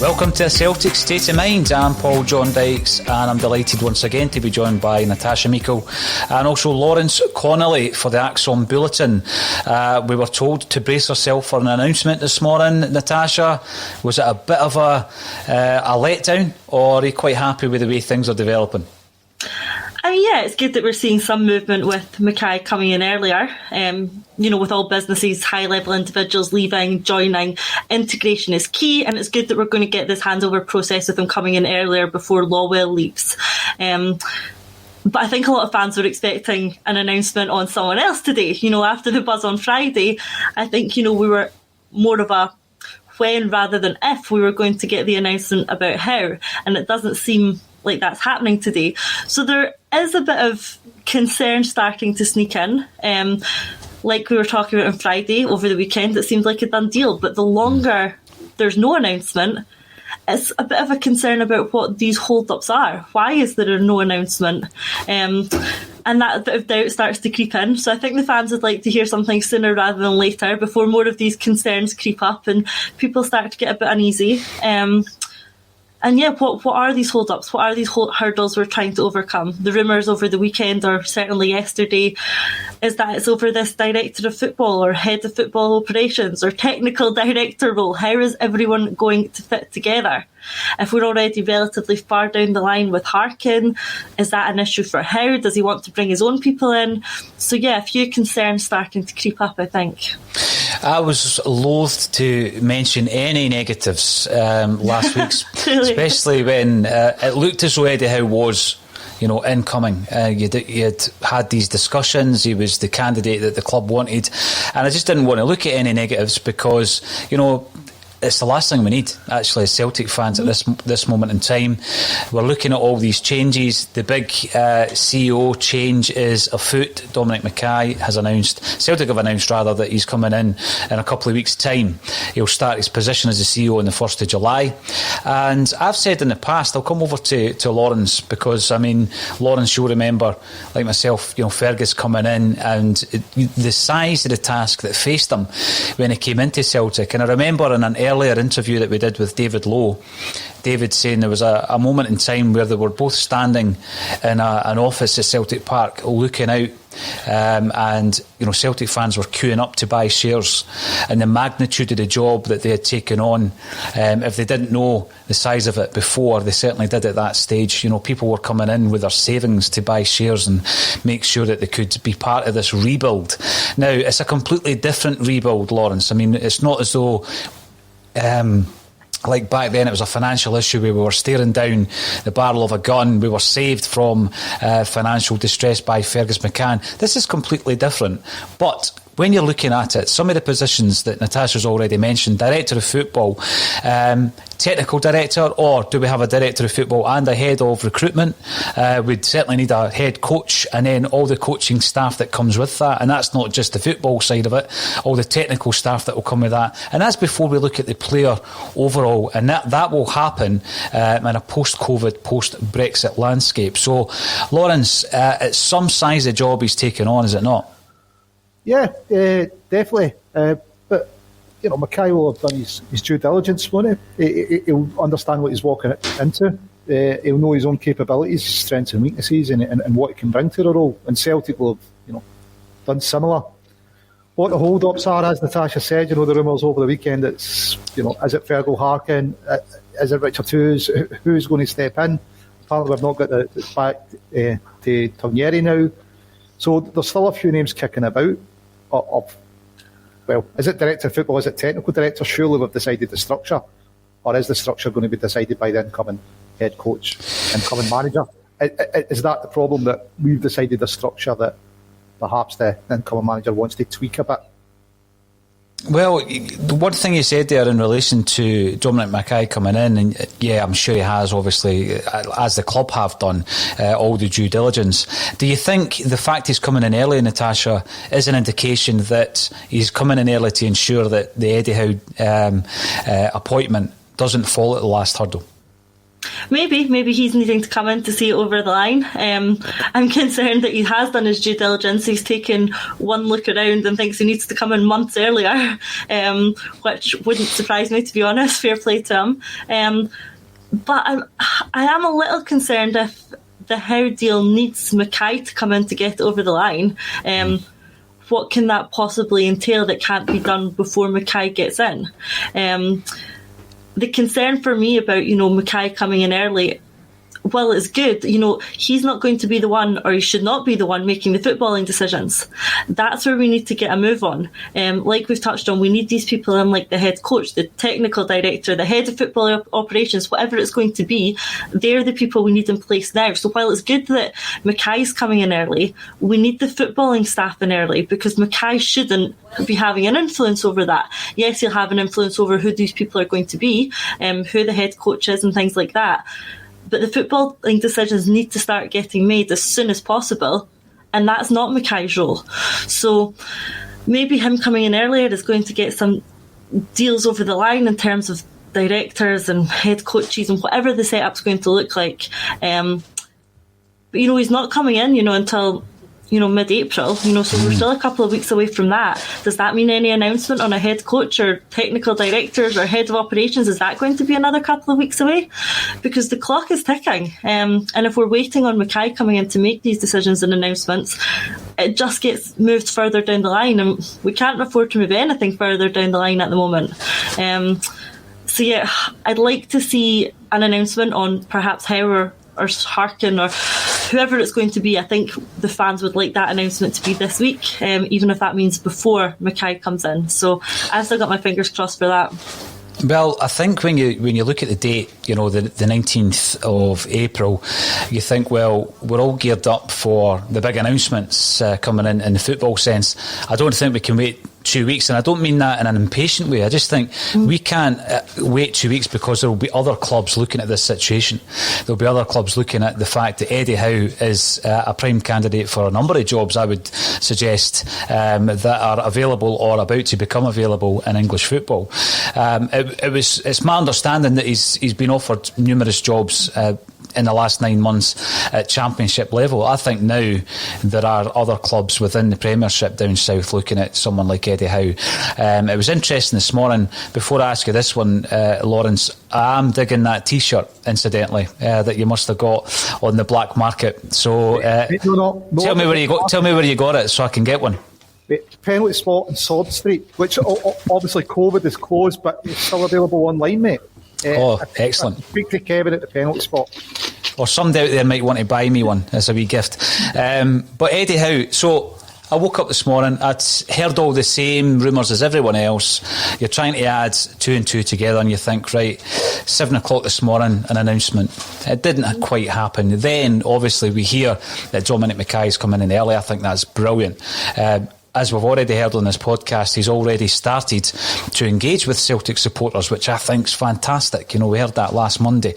Welcome to Celtic State of Mind. I'm John Dykes, and I'm delighted once again to be joined by Natasha, Meikle and also Lawrence Connolly for the Axon Bulletin. We were told to brace ourselves for an announcement this morning. Natasha, was it a bit of a letdown, or are you quite happy with the way things are developing? Yeah, it's good that we're seeing some movement with McKay coming in earlier. With all businesses, high-level individuals leaving, joining, integration is key, and it's good that we're going to get this handover process with them coming in earlier before Lawwell leaves. But I think a lot of fans were expecting an announcement on someone else today. After the buzz on Friday, I think, we were more of a when rather than if we were going to get the announcement about how, and it doesn't seem like that's happening today. So there is a bit of concern starting to sneak in. Like we were talking about on Friday over the weekend, it seemed like a done deal. But the longer there's no announcement, it's a bit of a concern about what these hold-ups are. Why is there no announcement? And that bit of doubt starts to creep in. So I think the fans would like to hear something sooner rather than later before more of these concerns creep up and people start to get a bit uneasy. What are these hold-ups? What are these hurdles we're trying to overcome? The rumours over the weekend, or certainly yesterday, is that it's over this director of football or head of football operations or technical director role. How is everyone going to fit together? If we're already relatively far down the line with Harkin, is that an issue for Howe? Does he want to bring his own people in? So a few concerns starting to creep up, I think. I was loath to mention any negatives last week, really? Especially when it looked as though Eddie Howe was incoming. You'd had these discussions. He was the candidate that the club wanted, and I just didn't want to look at any negatives because it's the last thing we need, actually, as Celtic fans at this moment in time. We're looking at all these changes. The big CEO change is afoot. Dominic McKay has announced, Celtic have announced rather, that he's coming in a couple of weeks' time. He'll start his position as the CEO on the 1st of July. And I've said in the past, I'll come over to Lawrence, because, Lawrence, you'll remember, like myself, Fergus coming in and the size of the task that faced him when he came into Celtic. And I remember in an earlier interview that we did with David Lowe, David saying there was a moment in time where they were both standing in an office at Celtic Park looking out, and Celtic fans were queuing up to buy shares, and the magnitude of the job that they had taken on, if they didn't know the size of it before, they certainly did at that stage. People were coming in with their savings to buy shares and make sure that they could be part of this rebuild. Now, it's a completely different rebuild, Lawrence. It's not as though like back then it was a financial issue where we were staring down the barrel of a gun. We were saved from financial distress by Fergus McCann. This is completely different. But when you're looking at it, some of the positions that Natasha's already mentioned, director of football, technical director, or do we have a director of football and a head of recruitment? We'd certainly need a head coach, and then all the coaching staff that comes with that. And that's not just the football side of it, all the technical staff that will come with that. And that's before we look at the player overall. And that will happen in a post-COVID, post-Brexit landscape. So, Lawrence, it's some size of job he's taken on, is it not? Yeah, definitely. But McKay will have done his due diligence, won't he? He'll understand what he's walking into. He'll know his own capabilities, strengths and weaknesses, and what he can bring to the role. And Celtic will have, done similar. What the hold-ups are, as Natasha said, the rumours over the weekend, it's, is it Fergal Harkin? Is it Richard Hughes? Who's going to step in? Apparently we've not got the back to Tornieri now. So there's still a few names kicking about is it director of football, is it technical director? Surely we've decided the structure. Or is the structure going to be decided by the incoming head coach, incoming manager? Is that the problem, that we've decided the structure that perhaps the incoming manager wants to tweak a bit? Well, the one thing you said there in relation to Dominic McKay coming in, and yeah, I'm sure he has, obviously, as the club have done, all the due diligence. Do you think the fact he's coming in early, Natasha, is an indication that he's coming in early to ensure that the Eddie Howe appointment doesn't fall at the last hurdle? Maybe he's needing to come in to see it over the line. I'm concerned that he has done his due diligence. He's taken one look around and thinks he needs to come in months earlier, which wouldn't surprise me, to be honest. Fair play to him. But I am a little concerned if the Howe deal needs McKay to come in to get it over the line. What can that possibly entail that can't be done before McKay gets in? The concern for me about, McKay coming in early, well, it's good. He's not going to be the one, or he should not be the one, making the footballing decisions. That's where we need to get a move on. Like we've touched on, we need these people in, like the head coach, the technical director, the head of football operations, whatever it's going to be. They're the people we need in place now. So while it's good that McKay's coming in early, we need the footballing staff in early, because McKay shouldn't be having an influence over that. Yes, he'll have an influence over who these people are going to be, who the head coach is and things like that. But the footballing decisions need to start getting made as soon as possible, and that's not McKay's role. So maybe him coming in earlier is going to get some deals over the line in terms of directors and head coaches and whatever the setup's going to look like. But he's not coming in, until mid-April, so we're still a couple of weeks away from that. Does that mean any announcement on a head coach or technical directors or head of operations? Is that going to be another couple of weeks away? Because the clock is ticking. And if we're waiting on McKay coming in to make these decisions and announcements, it just gets moved further down the line, and we can't afford to move anything further down the line at the moment. So yeah, I'd like to see an announcement on perhaps Howe or Harkin or whoever it's going to be. I think the fans would like that announcement to be this week, even if that means before McKay comes in. So I've still got my fingers crossed for that. Well, I think when you look at the date, the 19th of April, you think, well, we're all geared up for the big announcements coming in the football sense. I don't think we can wait 2 weeks, and I don't mean that in an impatient way. I just think we can't wait 2 weeks, because there will be other clubs looking at this situation. There will be other clubs looking at the fact that Eddie Howe is a prime candidate for a number of jobs, I would suggest, that are available or about to become available in English football. It's my understanding that he's been offered numerous jobs in the last 9 months at Championship level. I think now there are other clubs within the Premiership down south looking at someone like Eddie Howe. It was interesting this morning. Before I ask you this one, Lawrence, I am digging that T-shirt, incidentally, that you must have got on the black market. So tell me where you got it, so I can get one. Penalty spot in Sword Street, which obviously COVID is closed, but it's still available online, mate. Excellent. Speak to Kevin at the penalty spot. Or somebody out there might want to buy me one as a wee gift. But Eddie Howe, so I woke up this morning, I'd heard all the same rumours as everyone else. You're trying to add 2 and 2 together, and you think, right, 7 o'clock this morning, an announcement. It didn't quite happen. Then, obviously, we hear that Dominic McKay is coming in early. I think that's brilliant. As we've already heard on this podcast, he's already started to engage with Celtic supporters, which I think is fantastic. We heard that last Monday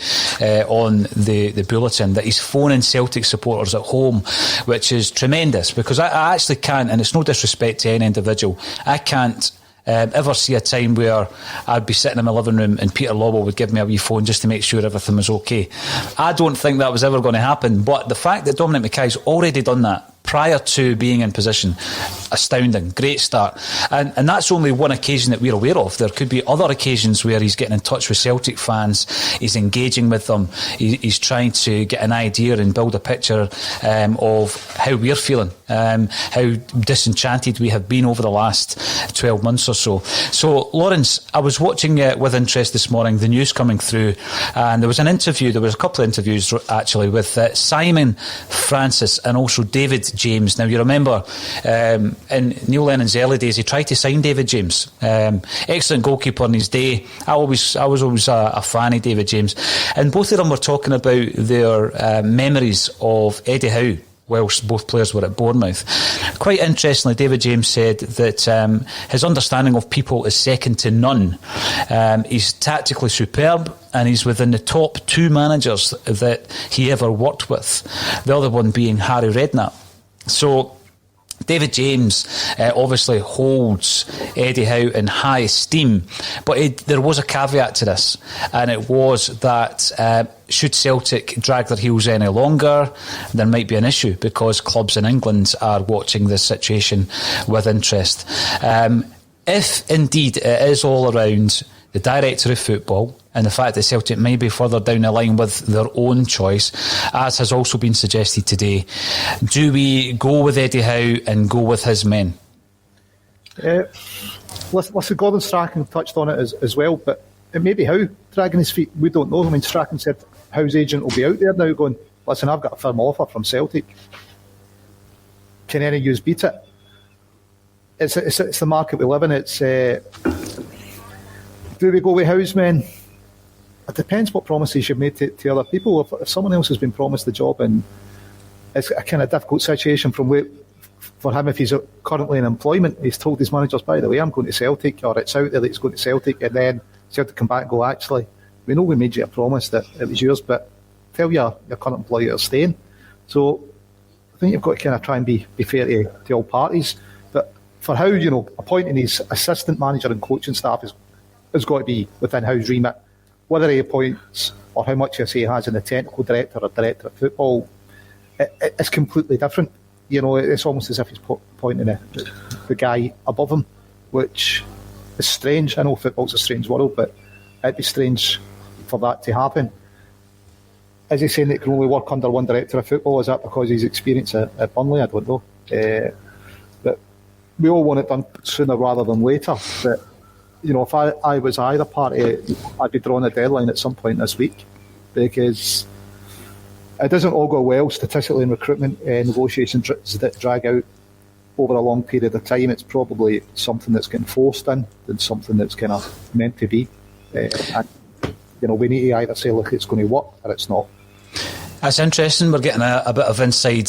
on the Bulletin, that he's phoning Celtic supporters at home, which is tremendous, because I actually can't, and it's no disrespect to any individual, I can't ever see a time where I'd be sitting in my living room and Peter Lawwell would give me a wee phone just to make sure everything was okay. I don't think that was ever going to happen, but the fact that Dominic McKay's already done that prior to being in position, astounding, great start. And that's only one occasion that we're aware of. There could be other occasions where he's getting in touch with Celtic fans, he's engaging with them, he's trying to get an idea and build a picture of how we're feeling, how disenchanted we have been over the last 12 months or so. So, Lawrence, I was watching with interest this morning the news coming through, and there was a couple of interviews actually with Simon Francis and also David James. Now, you remember in Neil Lennon's early days, he tried to sign David James. Excellent goalkeeper in his day. I was always a fan of David James. And both of them were talking about their memories of Eddie Howe whilst both players were at Bournemouth. Quite interestingly, David James said that his understanding of people is second to none. He's tactically superb, and he's within the top 2 managers that he ever worked with, the other one being Harry Redknapp. So David James obviously holds Eddie Howe in high esteem, but there was a caveat to this, and it was that should Celtic drag their heels any longer, there might be an issue, because clubs in England are watching this situation with interest. If indeed it is all around the director of football and the fact that Celtic may be further down the line with their own choice, as has also been suggested today, do we go with Eddie Howe and go with his men? Listen, Gordon Strachan touched on it as well, but it may be Howe dragging his feet. We don't know. I mean, Strachan said Howe's agent will be out there now going, listen, I've got a firm offer from Celtic. Can any of you beat it? It's the market we live in. It's do we go with Howe's men? It depends what promises you've made to other people. If someone else has been promised the job, and it's a kind of difficult situation for him if he's currently in employment. He's told his managers, by the way, I'm going to Celtic, or it's out there that he's going to Celtic, and then Celtic come back and go, actually, we know we made you a promise that it was yours, but tell your current employer you're staying. So I think you've got to kind of try and be fair to all parties. But for Howe, appointing his assistant manager and coaching staff has got to be within Howe's remit. Whether he appoints or how much he has in the technical director or director of football, it's completely different. It's almost as if he's pointing the guy above him, which is strange. I know football's a strange world, but it'd be strange for that to happen. Is he saying that he can only work under one director of football? Is that because he's experienced at Burnley? I don't know. But we all want it done sooner rather than later. But if I was either party, I'd be drawing a deadline at some point this week, because it doesn't all go well statistically in recruitment. Negotiations that drag out over a long period of time. It's probably something that's getting forced in than something that's kind of meant to be. And we need to either say, look, it's going to work, or it's not. That's interesting. We're getting a bit of inside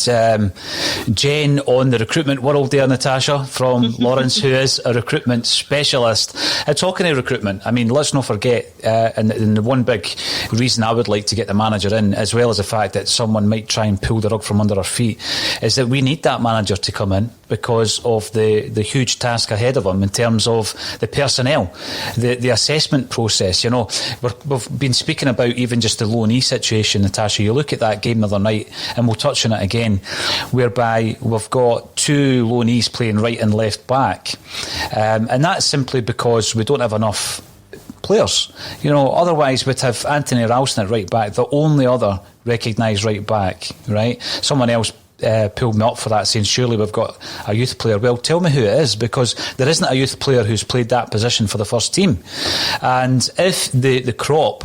gen on the recruitment world there, Natasha, from Lawrence, who is a recruitment specialist. Talking of recruitment, I mean, let's not forget, and the one big reason I would like to get the manager in, as well as the fact that someone might try and pull the rug from under our feet, is that we need that manager to come in because of the huge task ahead of him in terms of the personnel, the assessment process. We've been speaking about even just the loanee situation, Natasha. You look at that game the other night, and we'll touch on it again, whereby we've got 2 loanees playing right and left back, and that's simply because we don't have enough players. Otherwise we'd have Anthony Ralston at right back, the only other recognised right back, right? Someone else pulled me up for that, saying surely we've got a youth player. Well, tell me who it is, because there isn't a youth player who's played that position for the first team. And if the crop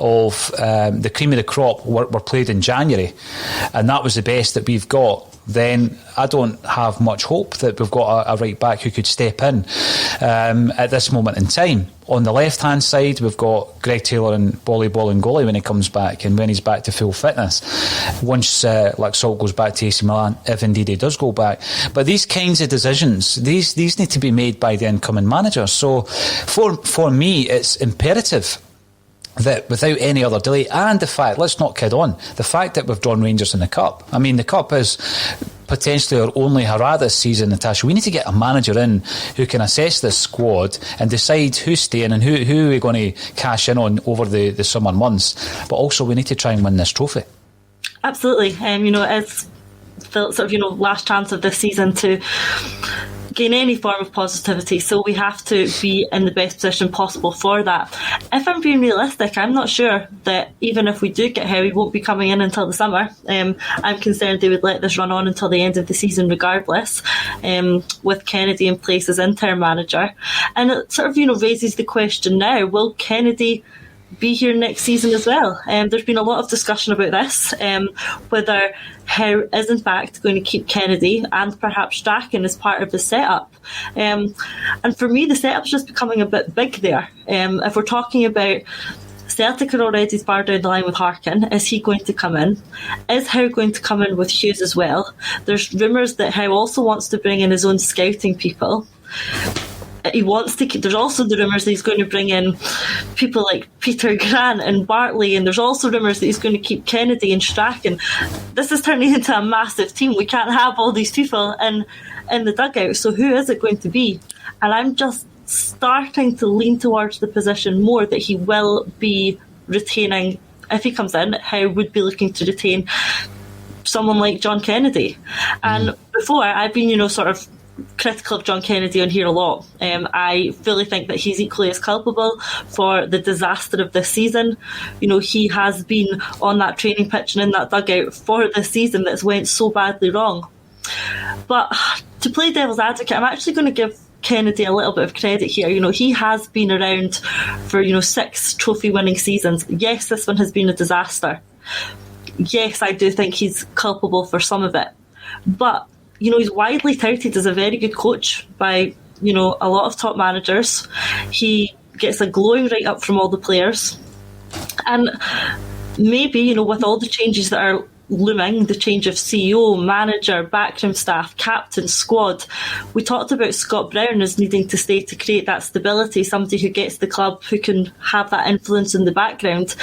of the cream of the crop were played in January, and that was the best that we've got, then I don't have much hope that we've got a right back who could step in at this moment in time. On the left hand side, we've got Greg Taylor and Bolingoli when he comes back, and when he's back to full fitness, once Laxalt goes back to AC Milan, if indeed he does go back. But these kinds of decisions, these need to be made by the incoming manager. So for me, it's imperative that without any other delay, and the fact, let's not kid on, the fact that we've drawn Rangers in the Cup. I mean, the Cup is potentially our only hurrah this season, Natasha. We need to get a manager in who can assess this squad and decide who's staying and who we're going to cash in on over the summer months. But also, we need to try and win this trophy. Absolutely. It's the sort of, last chance of this season to gain any form of positivity, so we have to be in the best position possible for that. If I'm being realistic, I'm not sure that even if we do get Howe, he won't be coming in until the summer. I'm concerned they would let this run on until the end of the season regardless, with Kennedy in place as interim manager. And it sort of raises the question now, will Kennedy be here next season as well? There's been a lot of discussion about this, whether Howe is in fact going to keep Kennedy and perhaps Strachan as part of the setup. And for me, the setup's just becoming a bit big there. If we're talking about Celtic are already far down the line with Harkin. Is he going to come in? Is Howe going to come in with Hughes as well? There's rumours that Howe also wants to bring in his own scouting people. There's also the rumours that he's going to bring in people like Peter Grant and Bartley, and there's also rumours that he's going to keep Kennedy and Strachan. This is turning into a massive team. We can't have all these people in the dugout, so who is it going to be? And I'm just starting to lean towards the position more that he will be retaining. If he comes in, Howe would be looking to retain someone like John Kennedy. And before, I've been, sort of critical of John Kennedy on here a lot. I fully think that he's equally as culpable for the disaster of this season. He has been on that training pitch and in that dugout for this season that's went so badly wrong. But to play devil's advocate, I'm actually going to give Kennedy a little bit of credit here. He has been around for 6 trophy winning seasons. Yes, this one has been a disaster. Yes, I do think he's culpable for some of it, but he's widely touted as a very good coach by a lot of top managers. He gets a glowing write up from all the players, and maybe with all the changes that are looming, the change of CEO, manager, backroom staff, captain, squad. We talked about Scott Brown as needing to stay to create that stability, somebody who gets the club, who can have that influence in the background.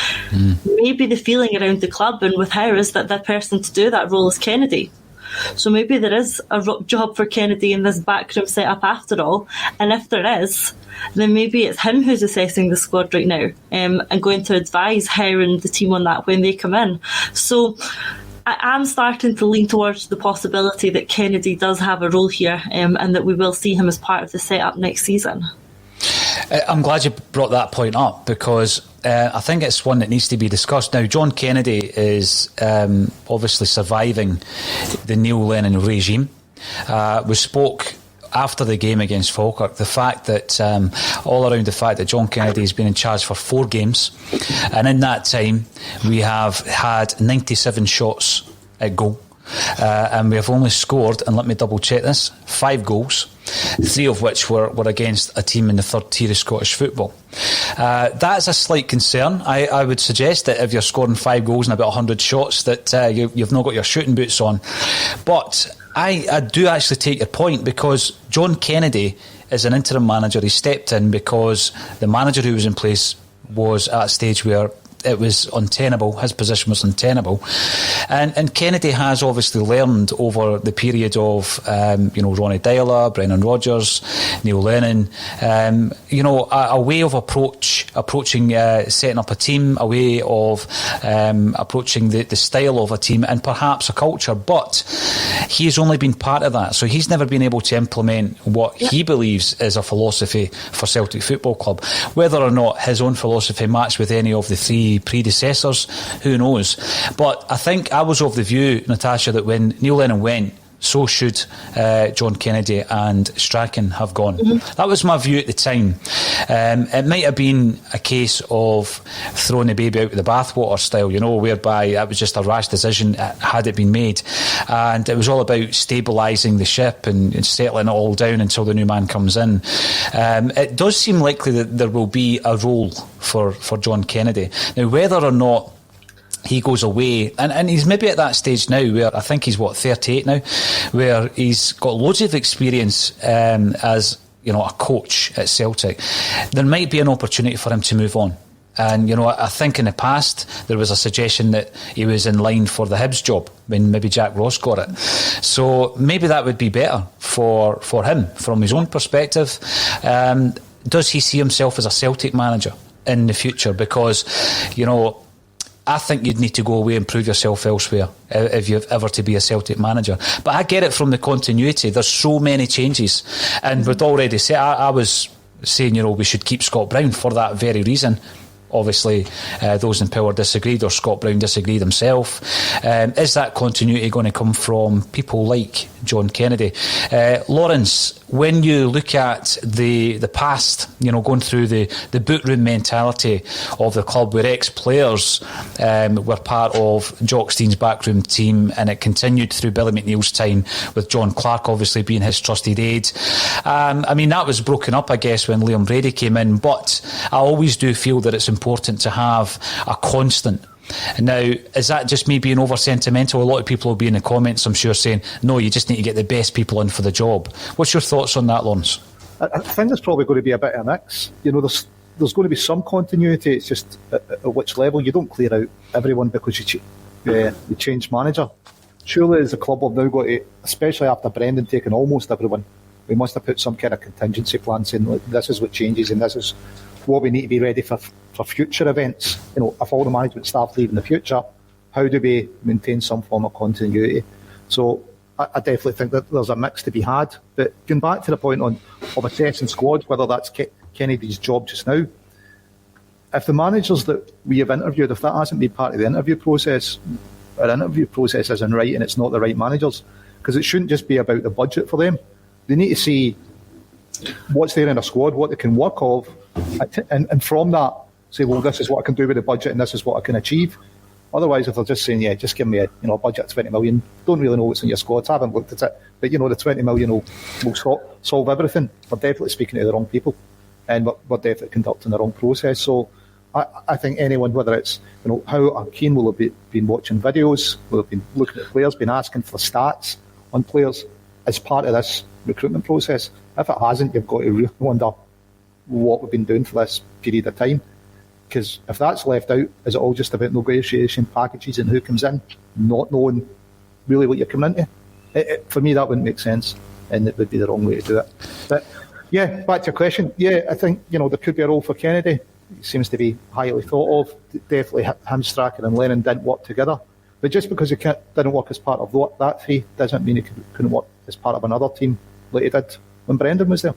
Maybe the feeling around the club and with Howe is that the person to do that role is Kennedy. So maybe there is a job for Kennedy in this backroom setup after all. And if there is, then maybe it's him who's assessing the squad right now and going to advise Howe and the team on that when they come in. So I am starting to lean towards the possibility that Kennedy does have a role here and that we will see him as part of the setup next season. I'm glad you brought that point up because I think it's one that needs to be discussed. Now, John Kennedy is obviously surviving the Neil Lennon regime. We spoke after the game against Falkirk, the fact that all around the fact that John Kennedy has been in charge for 4 games, and in that time we have had 97 shots at goal. And we have only scored, and let me double check this, 5 goals, 3 of which were against a team in the 3rd tier of Scottish football. That's a slight concern. I would suggest that if you're scoring 5 goals and about 100 shots that you've not got your shooting boots on. But I do actually take your point, because John Kennedy is an interim manager. He stepped in because the manager who was in place was at a stage where it was untenable. His position was untenable, and Kennedy has obviously learned over the period of Ronnie Dyler, Brennan Rodgers, Neil Lennon, a way of approaching setting up a team, a way of approaching the style of a team, and perhaps a culture. But he's only been part of that, so he's never been able to implement what he believes is a philosophy for Celtic Football Club. Whether or not his own philosophy matched with any of the 3 predecessors, who knows? But I think I was of the view, Natasha, that when Neil Lennon went, so should John Kennedy and Strachan have gone. That was my view at the time. It might have been a case of throwing the baby out with the bathwater style, whereby it was just a rash decision had it been made, and it was all about stabilising the ship and settling it all down until the new man comes in. It does seem likely that there will be a role for John Kennedy. Now, whether or not he goes away, and he's maybe at that stage now where I think he's 38 now, where he's got loads of experience as a coach at Celtic. There might be an opportunity for him to move on. And I think in the past there was a suggestion that he was in line for the Hibs job when maybe Jack Ross got it. So maybe that would be better for him from his own perspective. Does he see himself as a Celtic manager in the future? Because I think you'd need to go away and prove yourself elsewhere if you're ever to be a Celtic manager. But I get it from the continuity. There's so many changes. And we'd already said, I was saying, we should keep Scott Brown for that very reason. Obviously, those in power disagreed, or Scott Brown disagreed himself. Is that continuity going to come from people like John Kennedy? Lawrence, when you look at the past, going through the boot room mentality of the club, where ex-players were part of Jock Stein's backroom team, and it continued through Billy McNeil's time, with John Clark obviously being his trusted aide. That was broken up, I guess, when Liam Brady came in, but I always do feel that it's important important to have a constant. Now, is that just me being over sentimental? A lot of people will be in the comments, I'm sure, saying, no, you just need to get the best people in for the job. What's your thoughts on that, Lawrence? I think there's probably going to be a bit of a mix. There's going to be some continuity. It's just at which level. You don't clear out everyone because you change manager. Surely, as a club, we've now got to, especially after Brendan taking almost everyone, we must have put some kind of contingency plan saying, look, this is what changes and this is what we need to be ready for future events. If all the management staff leave in the future, how do we maintain some form of continuity? So I definitely think that there's a mix to be had. But going back to the point of assessing squads, whether that's Kennedy's job just now, if the managers that we have interviewed, if that hasn't been part of the interview process, our interview process isn't right and it's not the right managers, because it shouldn't just be about the budget for them. They need to see what's there in a squad, what they can work off, and from that say, well, this is what I can do with the budget and this is what I can achieve. Otherwise, if they're just saying, just give me a budget of 20 million, don't really know what's in your squads, haven't looked at it, but the 20 million will solve everything. We're definitely speaking to the wrong people and we're definitely conducting the wrong process. So I think anyone, whether it's how Keane will have been watching videos, will have been looking at players, been asking for stats on players as part of this recruitment process. If it hasn't, you've got to really wonder what we've been doing for this period of time. Because if that's left out, is it all just about negotiation packages and who comes in, not knowing really what you're coming into? For me, that wouldn't make sense, and it would be the wrong way to do it. But yeah, back to your question. Yeah, I think there could be a role for Kennedy. He seems to be highly thought of. Definitely him, Strachan and Lennon didn't work together. But just because he didn't work as part of that three doesn't mean he couldn't work as part of another team like he did when Brendan was there.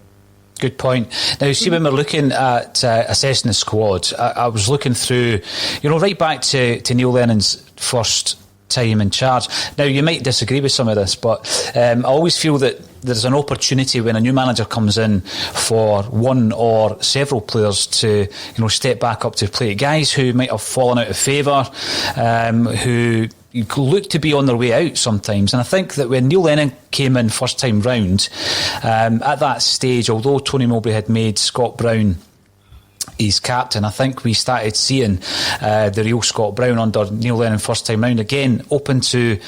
Good point. Now, see, when we're looking at assessing the squad, I was looking through, right back to Neil Lennon's first time in charge. Now, you might disagree with some of this, but I always feel that there's an opportunity when a new manager comes in for one or several players to, step back up to the plate. Guys who might have fallen out of favour, who look to be on their way out sometimes. And I think that when Neil Lennon came in first time round, at that stage, although Tony Mowbray had made Scott Brown his captain, I think we started seeing the real Scott Brown under Neil Lennon first time round. Again, open to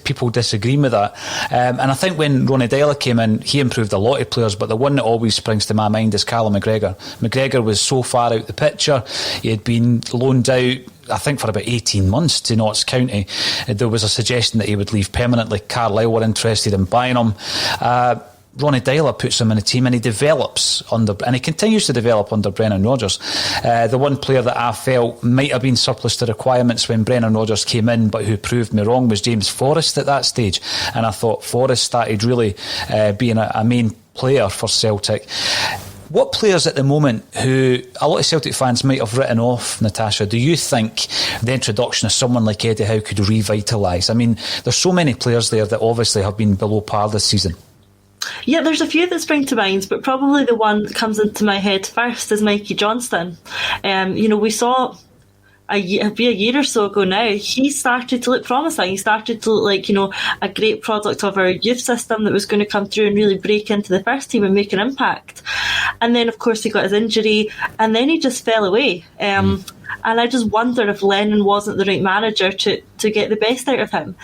people disagreeing with that. And I think when Ronnie Deila came in, he improved a lot of players, but the one that always springs to my mind is Callum McGregor. McGregor was so far out the picture. He had been loaned out, I think, for about 18 months to Notts County. There was a suggestion that he would leave permanently. Carlisle were interested in buying him. Ronnie Deila puts him in a team and he develops and he continues to develop under Brendan Rodgers. The one player that I felt might have been surplus to requirements when Brendan Rodgers came in, but who proved me wrong, was James Forrest at that stage. And I thought Forrest started really being a main player for Celtic. What players at the moment who a lot of Celtic fans might have written off, Natasha, do you think the introduction of someone like Eddie Howe could revitalise? I mean, there's so many players there that obviously have been below par this season. Yeah, there's a few that spring to mind, but probably the one that comes into my head first is Mikey Johnston. We saw a year or so ago now, he started to look promising. He started to look like, a great product of our youth system that was going to come through and really break into the first team and make an impact. And then, of course, he got his injury and then he just fell away. And I just wonder if Lennon wasn't the right manager to get the best out of him.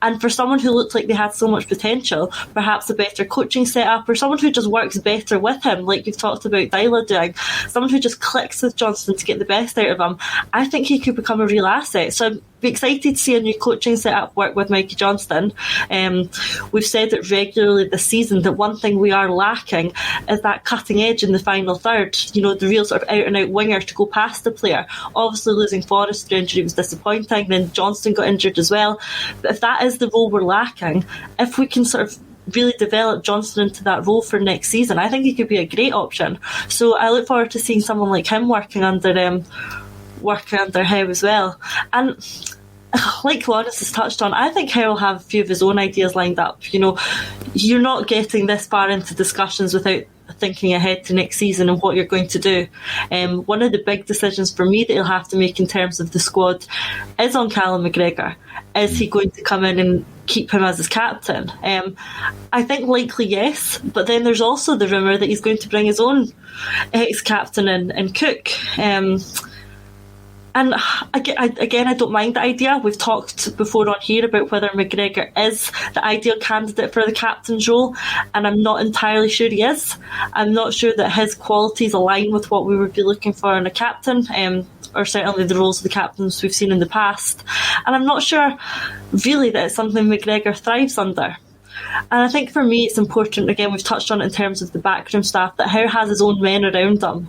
And for someone who looked like they had so much potential, perhaps a better coaching setup, or someone who just works better with him, like you've talked about Deila doing, someone who just clicks with Johnston to get the best out of him, I think he could become a real asset. So I'd be excited to see a new coaching setup work with Mikey Johnston. We've said it regularly this season that one thing we are lacking is that cutting edge in the final third, the real sort of out and out winger to go past the player. Obviously losing Forrest through injury was disappointing, then Johnston got injured as well. But if that is the role we're lacking, if we can sort of really develop Johnston into that role for next season, I think he could be a great option. So I look forward to seeing someone like him working under Howe as well. And like Lawrence has touched on, I think Howe will have a few of his own ideas lined up. You're not getting this far into discussions without thinking ahead to next season and what you're going to do. One of the big decisions for me that he'll have to make in terms of the squad is on Callum McGregor. Is he going to come in and keep him as his captain? I think likely yes, but then there's also the rumour that he's going to bring his own ex-captain in Cook. And again, I don't mind the idea. We've talked before on here about whether McGregor is the ideal candidate for the captain's role, and I'm not entirely sure he is. I'm not sure that his qualities align with what we would be looking for in a captain, or certainly the roles of the captains we've seen in the past. And I'm not sure really that it's something McGregor thrives under. And I think for me it's important, again, we've touched on it in terms of the backroom staff, that Howe has his own men around him.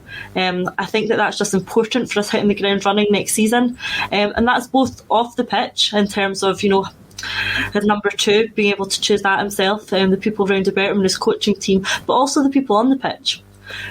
I think that that's just important for us hitting the ground running next season. And that's both off the pitch in terms of, his number two, being able to choose that himself, the people round about him and his coaching team, but also the people on the pitch.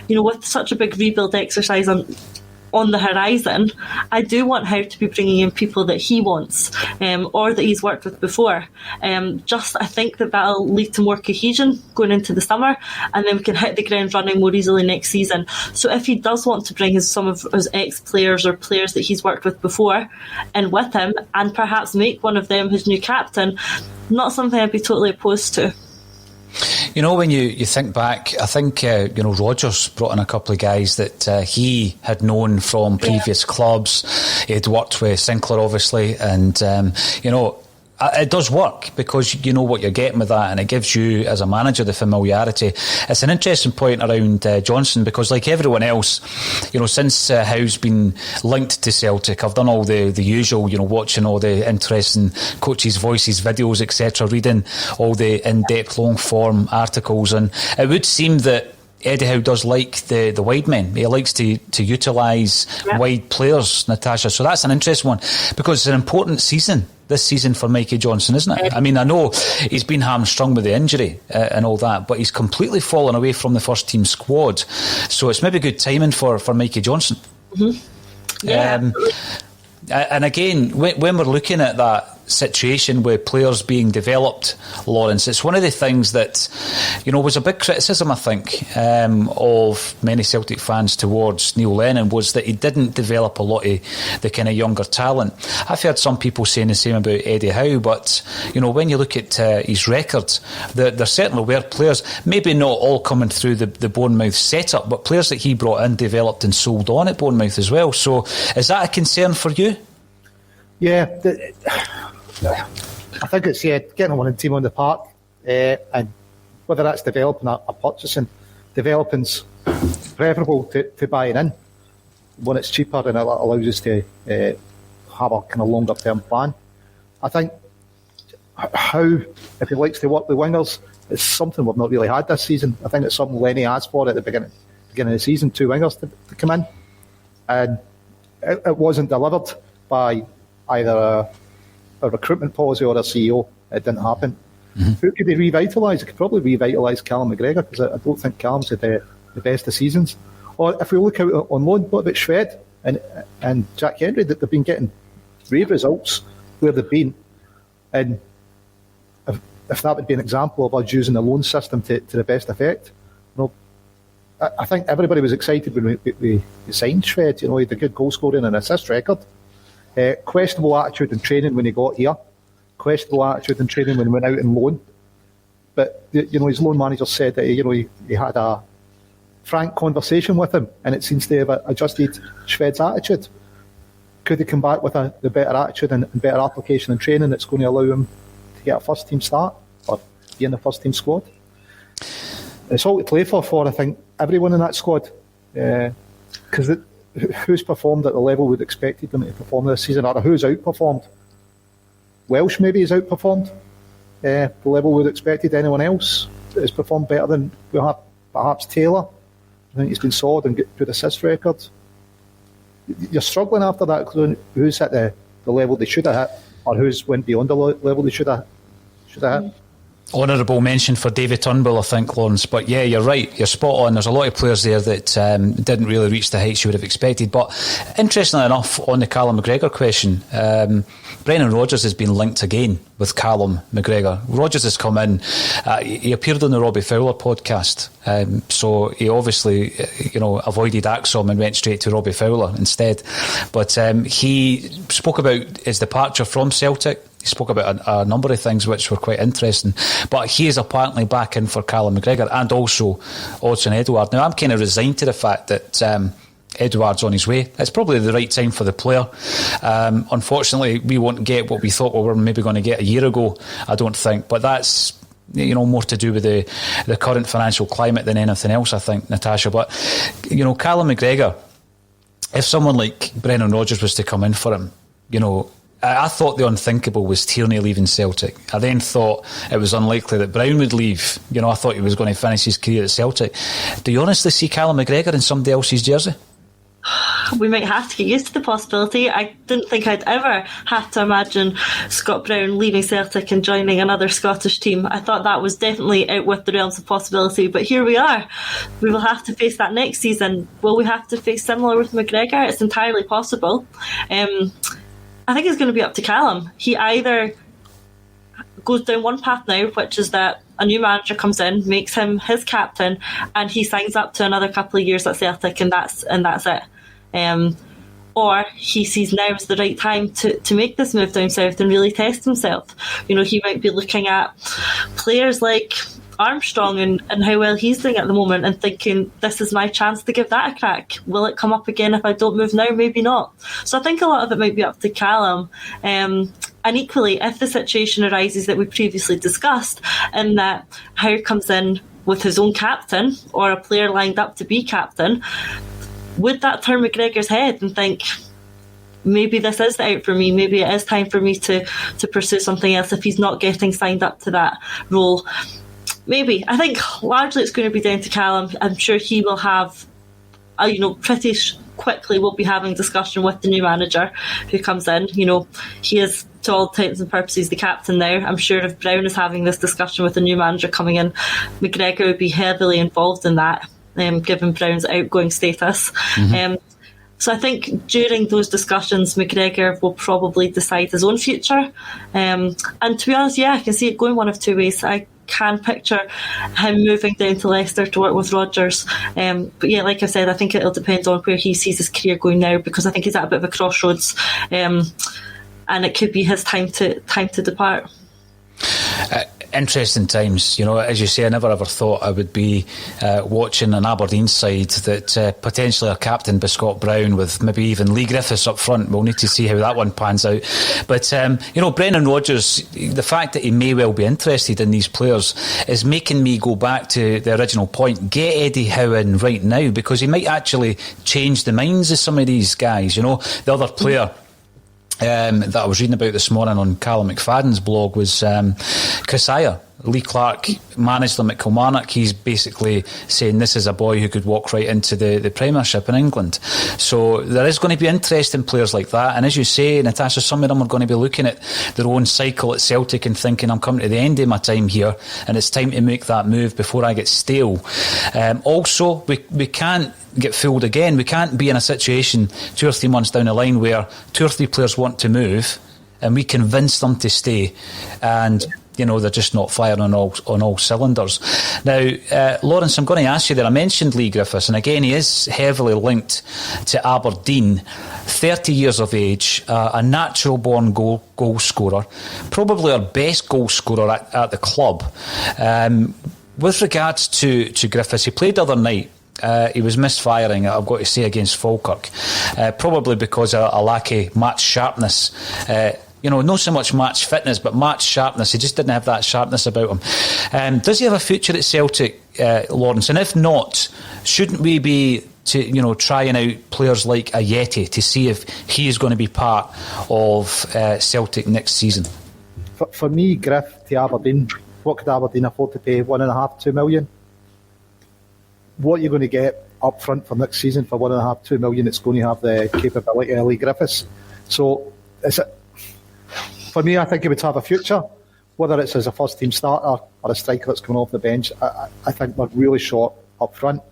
With such a big rebuild exercise on the horizon, I do want Howe to be bringing in people that he wants, or that he's worked with before. I think that'll lead to more cohesion going into the summer, and then we can hit the ground running more easily next season. So if he does want to bring some of his ex-players or players that he's worked with before in with him, and perhaps make one of them his new captain, not something I'd be totally opposed to. When you think back, I think, Rodgers brought in a couple of guys that he had known from previous clubs. He had worked with Sinclair, obviously, and, it does work because you know what you're getting with that, and it gives you, as a manager, the familiarity. It's an interesting point around Johnson because, like everyone else, since Howe's been linked to Celtic, I've done all the usual, watching all the interesting coaches' voices, videos, etc., reading all the in-depth, long-form articles, and it would seem that Eddie Howe does like the wide men. He likes to utilise wide players, Natasha. So that's an interesting one because it's an important season, this season, for Mikey Johnson, isn't it? I mean, I know he's been hamstrung with the injury and all that, but he's completely fallen away from the first team squad. So it's maybe good timing for Mikey Johnson. Mm-hmm. Yeah. And again, when we're looking at that situation with players being developed, Lawrence, it's one of the things that was a big criticism, I think, of many Celtic fans towards Neil Lennon, was that he didn't develop a lot of the kind of younger talent. I've heard some people saying the same about Eddie Howe, but when you look at his record, there certainly were players, maybe not all coming through the Bournemouth setup, but players that he brought in, developed and sold on at Bournemouth as well. So is that a concern for you? Yeah, I think it's getting a winning team on the park, and whether that's developing or purchasing, developing's preferable to buying in when it's cheaper and it allows us to have a kind of longer term plan. I think how, if he likes to work with wingers, it's something we've not really had this season. I think it's something Lenny asked for at the beginning of the season, 2 wingers to come in, and it wasn't delivered by either a recruitment policy or a CEO. It didn't happen. Mm-hmm. Who could he revitalise? He could probably revitalise Callum McGregor, because I don't think Callum's had the best of seasons. Or if we look out on loan, what about Shred and Jack Hendry? That they've been getting rave results where they've been. And if that would be an example of us using the loan system to the best effect, I think everybody was excited when we signed Shred. He had a good goal scoring and assist record. Questionable attitude in training when he got here. Questionable attitude in training when he went out on loan. But his loan manager said that he had a frank conversation with him, and it seems to have adjusted Shved's attitude. Could he come back with the better attitude and better application in training that's going to allow him to get a first team start or be in the first team squad? It's all to play for I think, everyone in that squad, because who's performed at the level we'd expected them to perform this season, or who's outperformed? Welsh maybe has outperformed the level we'd expected. Anyone else has performed better than we have? Perhaps Taylor. I think he's been solid and good assist record. You're struggling after that. Who's at the level they should have hit, or who's went beyond the level they should have hit? Honourable mention for David Turnbull, I think, Lawrence. But yeah, you're right. You're spot on. There's a lot of players there that didn't really reach the heights you would have expected. But interestingly enough, on the Callum McGregor question, Brendan Rodgers has been linked again with Callum McGregor. Rodgers has come in. He appeared on the Robbie Fowler podcast. So he obviously, avoided Axom and went straight to Robbie Fowler instead. But he spoke about his departure from Celtic. He spoke about a number of things which were quite interesting. But he is apparently back in for Callum McGregor and also Odsonne Edouard. Now, I'm kind of resigned to the fact that Edouard's on his way. It's probably the right time for the player. Unfortunately, we won't get what we thought we were maybe going to get a year ago, I don't think. But that's, more to do with the current financial climate than anything else, I think, Natasha. But, Callum McGregor, if someone like Brendan Rodgers was to come in for him, I thought the unthinkable was Tierney leaving Celtic. I then thought it was unlikely that Brown would leave. I thought he was going to finish his career at Celtic. Do you honestly see Callum McGregor in somebody else's jersey? We might have to get used to the possibility. I didn't think I'd ever have to imagine Scott Brown leaving Celtic and joining another Scottish team. I thought that was definitely out with the realms of possibility, but here we are. We will have to face that next season. Will we have to face similar with McGregor? It's entirely possible. I think it's going to be up to Callum. He either goes down one path now, which is that a new manager comes in, makes him his captain, and he signs up to another couple of years at Celtic, and that's it. Or he sees now is the right time to make this move down south and really test himself. He might be looking at players like Armstrong and how well he's doing at the moment and thinking, this is my chance to give that a crack. Will it come up again if I don't move now? Maybe not. So I think a lot of it might be up to Callum. And equally, if the situation arises that we previously discussed, and that Howe comes in with his own captain or a player lined up to be captain, would that turn McGregor's head and think, maybe this is the out for me, maybe it is time for me to pursue something else if he's not getting signed up to that role? Maybe. I think largely it's going to be down to Callum. I'm sure he will have, pretty quickly we'll be having discussion with the new manager who comes in. He is, to all intents and purposes, the captain now. I'm sure if Brown is having this discussion with the new manager coming in, McGregor would be heavily involved in that, given Brown's outgoing status. Mm-hmm. So I think during those discussions, McGregor will probably decide his own future. And to be honest, I can see it going one of two ways. I can picture him moving down to Leicester to work with Rodgers. But like I said, I think it'll depend on where he sees his career going now, because I think he's at a bit of a crossroads. And it could be his time to depart. Interesting times, as you say. I never ever thought I would be watching an Aberdeen side that potentially are captained by Scott Brown, with maybe even Lee Griffiths up front. We'll need to see how that one pans out. But Brendan Rodgers, the fact that he may well be interested in these players is making me go back to the original point. Get Eddie Howe in right now, because he might actually change the minds of some of these guys. The other player that I was reading about this morning on Callum McFadden's blog was Chris Ayer. Lee Clark managed him at Kilmarnock. He's basically saying this is a boy who could walk right into the Premiership in England. So there is going to be interest in players like that. And as you say, Natasha, some of them are going to be looking at their own cycle at Celtic and thinking, I'm coming to the end of my time here and it's time to make that move before I get stale. Also, we can't get fooled again. We can't be in a situation 2 or 3 months down the line where 2 or 3 players want to move and we convince them to stay, and they're just not firing on all cylinders. Now, Lawrence, I'm going to ask you there. I mentioned Lee Griffiths, and again, he is heavily linked to Aberdeen. 30 years of age, a natural-born goal scorer, probably our best goal scorer at the club. With regards to Griffiths, he played the other night. He was misfiring, I've got to say, against Falkirk, probably because of a lack of match sharpness. Not so much match fitness, but match sharpness. He just didn't have that sharpness about him. Does he have a future at Celtic, Lawrence? And if not, shouldn't we be trying out players like Ayeti to see if he is going to be part of Celtic next season? For me, Griff to Aberdeen, what could Aberdeen afford to pay? 1.5, 2 million? What you're going to get up front for next season for 1.5, 2 million, it's going to have the capability of Lee Griffiths. So for me, I think he would have a future, whether it's as a first team starter or a striker that's coming off the bench. I think we're really short up front.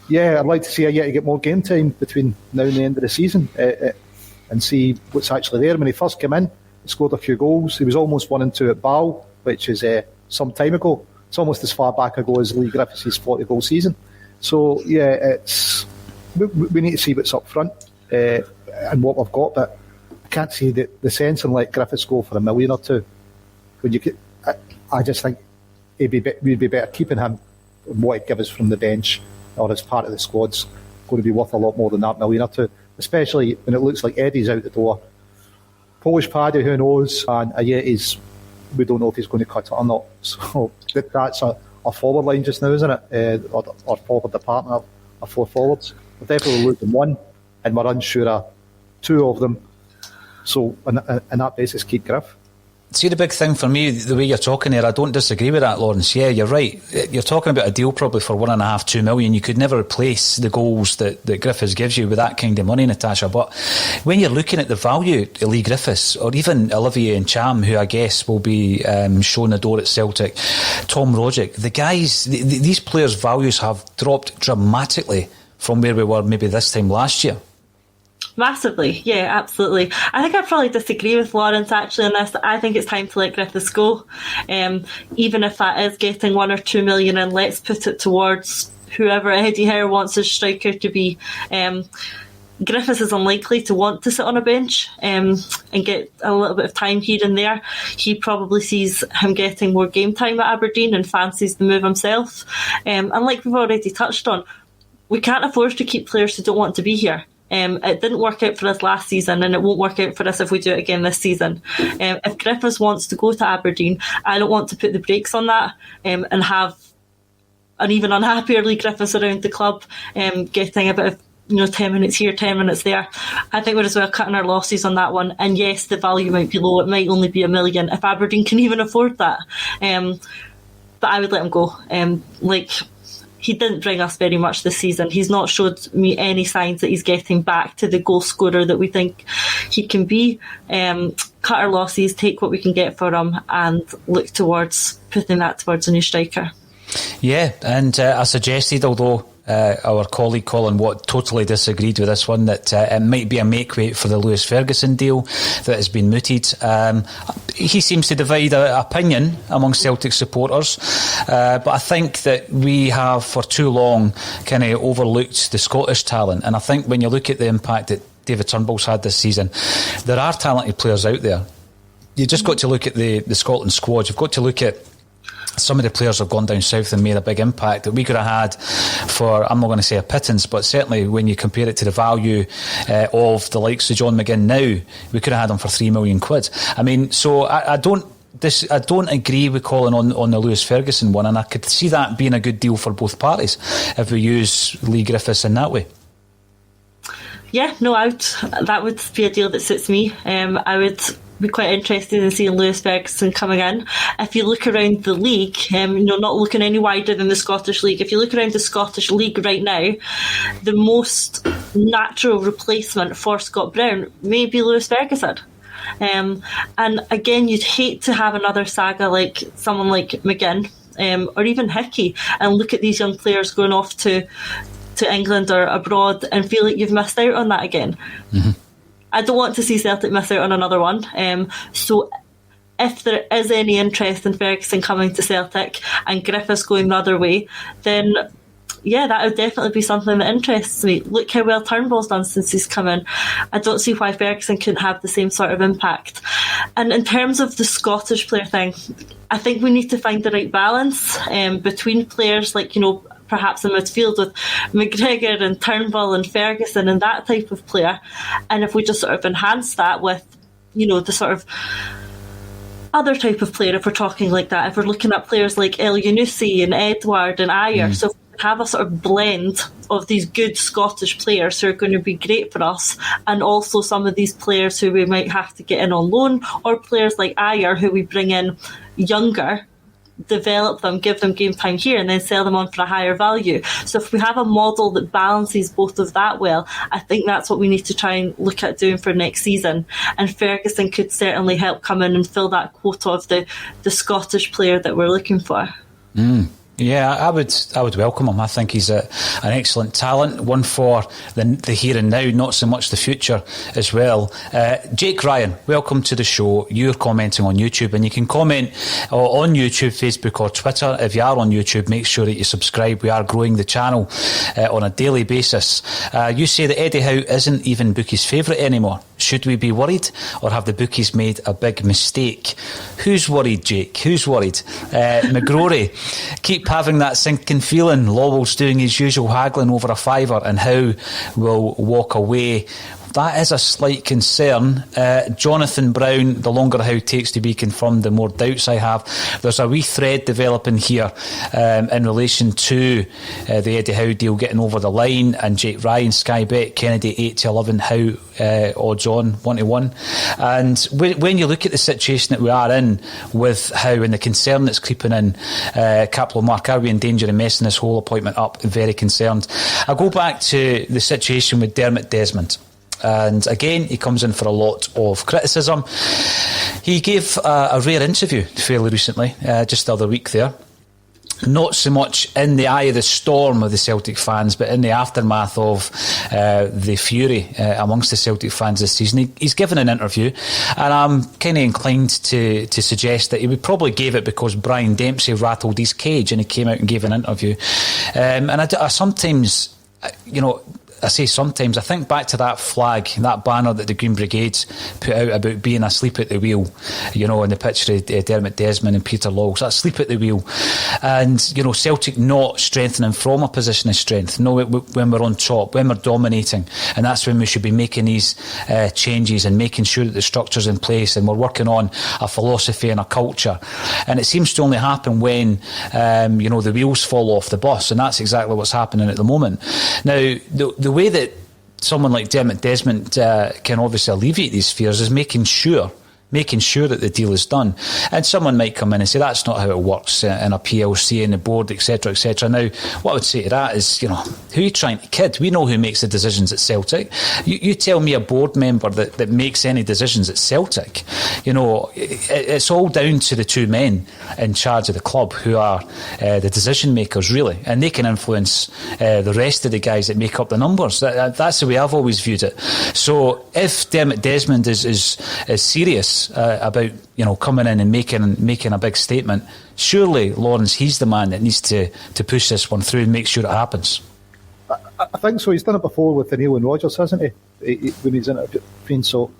Yeah, I'd like to see Ayeti get more game time between now and the end of the season and see what's actually there. When he first came in, he scored a few goals. He was almost 1-2 at Ball, which is some time ago. It's almost as far back ago as Lee Griffiths' 40-goal season. So, yeah, we need to see what's up front and what we've got, but I can't see the sense in let Griffiths go for $1 million or $2 million. I just think we'd be better keeping him and what he'd give us from the bench or as part of the squads going to be worth a lot more than that million or two, especially when it looks like Eddie's out the door. Polish Paddy, who knows, and we don't know if he's going to cut it or not. So that's a forward line just now, isn't it? Or forward department of 4 forwards. We're definitely losing one, and we're unsure of 2 of them. So, on that basis, keep Griff. See, the big thing for me, the way you're talking there, I don't disagree with that, Lawrence. Yeah, you're right. You're talking about a deal probably for 1.5, 2 million. You could never replace the goals that Griffiths gives you with that kind of money, Natasha. But when you're looking at the value of Lee Griffiths, or even Olivier Ncham, who I guess will be shown the door at Celtic, Tom Rogic, the guys, these players' values have dropped dramatically from where we were maybe this time last year. Massively, yeah, absolutely. I think I probably disagree with Lawrence actually on this. I think it's time to let Griffiths go. Even if that is getting 1 or 2 million, and let's put it towards whoever Eddie Howe wants his striker to be. Griffiths is unlikely to want to sit on a bench and get a little bit of time here and there. He probably sees him getting more game time at Aberdeen and fancies the move himself. And like we've already touched on, we can't afford to keep players who don't want to be here. It didn't work out for us last season, and it won't work out for us if we do it again this season. If Griffiths wants to go to Aberdeen, I don't want to put the brakes on that and have an even unhappier Lee Griffiths around the club, getting a bit of 10 minutes here, 10 minutes there. I think we're as well cutting our losses on that one. And yes, the value might be low. It might only be 1 million if Aberdeen can even afford that. But I would let him go. He didn't bring us very much this season. He's not showed me any signs that he's getting back to the goal scorer that we think he can be. Cut our losses, take what we can get for him, and look towards putting that towards a new striker. Yeah, and I suggested, although our colleague Colin Watt totally disagreed with this one, that it might be a make weight for the Lewis Ferguson deal that has been mooted. He seems to divide opinion among Celtic supporters, but I think that we have for too long kind of overlooked the Scottish talent, and I think when you look at the impact that David Turnbull's had this season, there are talented players out there. You just got to look at the Scotland squad. You've got to look at some of the players have gone down south and made a big impact that we could have had for, I'm not going to say a pittance, but certainly when you compare it to the value of the likes of John McGinn now, we could have had him for £3 million. I mean, so I don't agree with Colin on the Lewis Ferguson one, and I could see that being a good deal for both parties if we use Lee Griffiths in that way. Yeah, no, that would be a deal that suits me. I would be quite interested in seeing Lewis Ferguson coming in. If you look around the league, not looking any wider than the Scottish League, if you look around the Scottish League right now, the most natural replacement for Scott Brown may be Lewis Ferguson. And again, you'd hate to have another saga like someone like McGinn or even Hickey, and look at these young players going off to England or abroad and feel like you've missed out on that again. Mm-hmm. I don't want to see Celtic miss out on another one. So if there is any interest in Ferguson coming to Celtic and Griffiths going the other way, then yeah, that would definitely be something that interests me. Look how well Turnbull's done since he's come in. I don't see why Ferguson couldn't have the same sort of impact. And in terms of the Scottish player thing, I think we need to find the right balance between players like, perhaps in midfield with McGregor and Turnbull and Ferguson and that type of player. And if we just sort of enhance that with, the sort of other type of player, if we're talking like that, if we're looking at players like El Yunusi and Edward and Ayer, so if we have a sort of blend of these good Scottish players who are going to be great for us, and also some of these players who we might have to get in on loan, or players like Ayer who we bring in younger, develop them, give them game time here, and then sell them on for a higher value. So if we have a model that balances both of that well, I think that's what we need to try and look at doing for next season. And Ferguson could certainly help come in and fill that quota of the Scottish player that we're looking for. Yeah, I would welcome him. I think he's an excellent talent, one for the here and now, not so much the future as well. Jake Ryan, welcome to the show. You're commenting on YouTube, and you can comment on YouTube, Facebook or Twitter. If you are on YouTube, make sure that you subscribe. We are growing the channel on a daily basis. You say that Eddie Howe isn't even Bookie's favourite anymore. Should we be worried, or have the bookies made a big mistake? Who's worried, Jake? Who's worried? McGrory, keep having that sinking feeling. Lowell's doing his usual haggling over a fiver, and Howe will walk away. That is a slight concern. Jonathan Brown, the longer Howe takes to be confirmed, the more doubts I have. There's a wee thread developing here in relation to the Eddie Howe deal getting over the line, and Jake Ryan, Sky Bet, Kennedy 8-11, Howe odds on 1-1. And when you look at the situation that we are in with Howe and the concern that's creeping in, Caplo Mark, are we in danger of messing this whole appointment up? Very concerned. I go back to the situation with Dermot Desmond. And again, he comes in for a lot of criticism. He gave a rare interview fairly recently, just the other week there. Not so much in the eye of the storm of the Celtic fans, but in the aftermath of the fury amongst the Celtic fans this season. He's given an interview, and I'm kind of inclined to suggest that he would probably gave it because Brian Dempsey rattled his cage and he came out and gave an interview. And I sometimes, I say sometimes, I think back to that flag, that banner that the Green Brigades put out about being asleep at the wheel, in the picture of Dermot Desmond and Peter Lawwell, asleep at the wheel. And, Celtic not strengthening from a position of strength, when we're on top, when we're dominating. And that's when we should be making these changes and making sure that the structure's in place and we're working on a philosophy and a culture. And it seems to only happen when, the wheels fall off the bus. And that's exactly what's happening at the moment. Now, the way that someone like Dermot Desmond can obviously alleviate these fears is making sure that the deal is done. And someone might come in and say that's not how it works in a PLC and the board, etc., etc. Now, what I would say to that is, who are you trying to kid? We know who makes the decisions at Celtic. You tell me a board member that makes any decisions at Celtic. It's all down to the two men in charge of the club who are the decision makers, really, and they can influence the rest of the guys that make up the numbers. That's the way I've always viewed it. So if Dermot Desmond is serious about coming in and making a big statement, surely Lawrence, he's the man that needs to push this one through and make sure it happens. I think so. He's done it before with Neil and Rodgers, hasn't he? When he's interviewing. So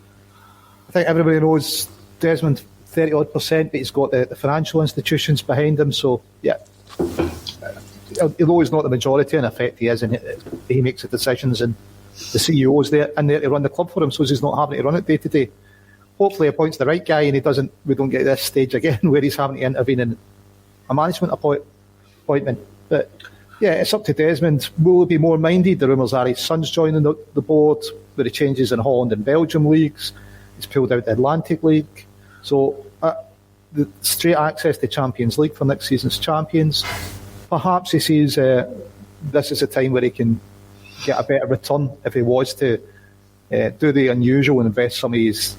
I think everybody knows Desmond 30-odd%, but he's got the financial institutions behind him. So yeah, although he's not the majority, in effect he is, and he makes the decisions, and the CEO is there to run the club for him, so he's not having to run it day to day. Hopefully he appoints the right guy and we don't get to this stage again where he's having to intervene in a management appointment. But yeah, it's up to Desmond. Will he be more minded? The rumours are his son's joining the board with the changes in Holland and Belgium leagues. He's pulled out the Atlantic League. So the straight access to Champions League for next season's champions. Perhaps he sees this is a time where he can get a better return if he was to do the unusual and invest some of his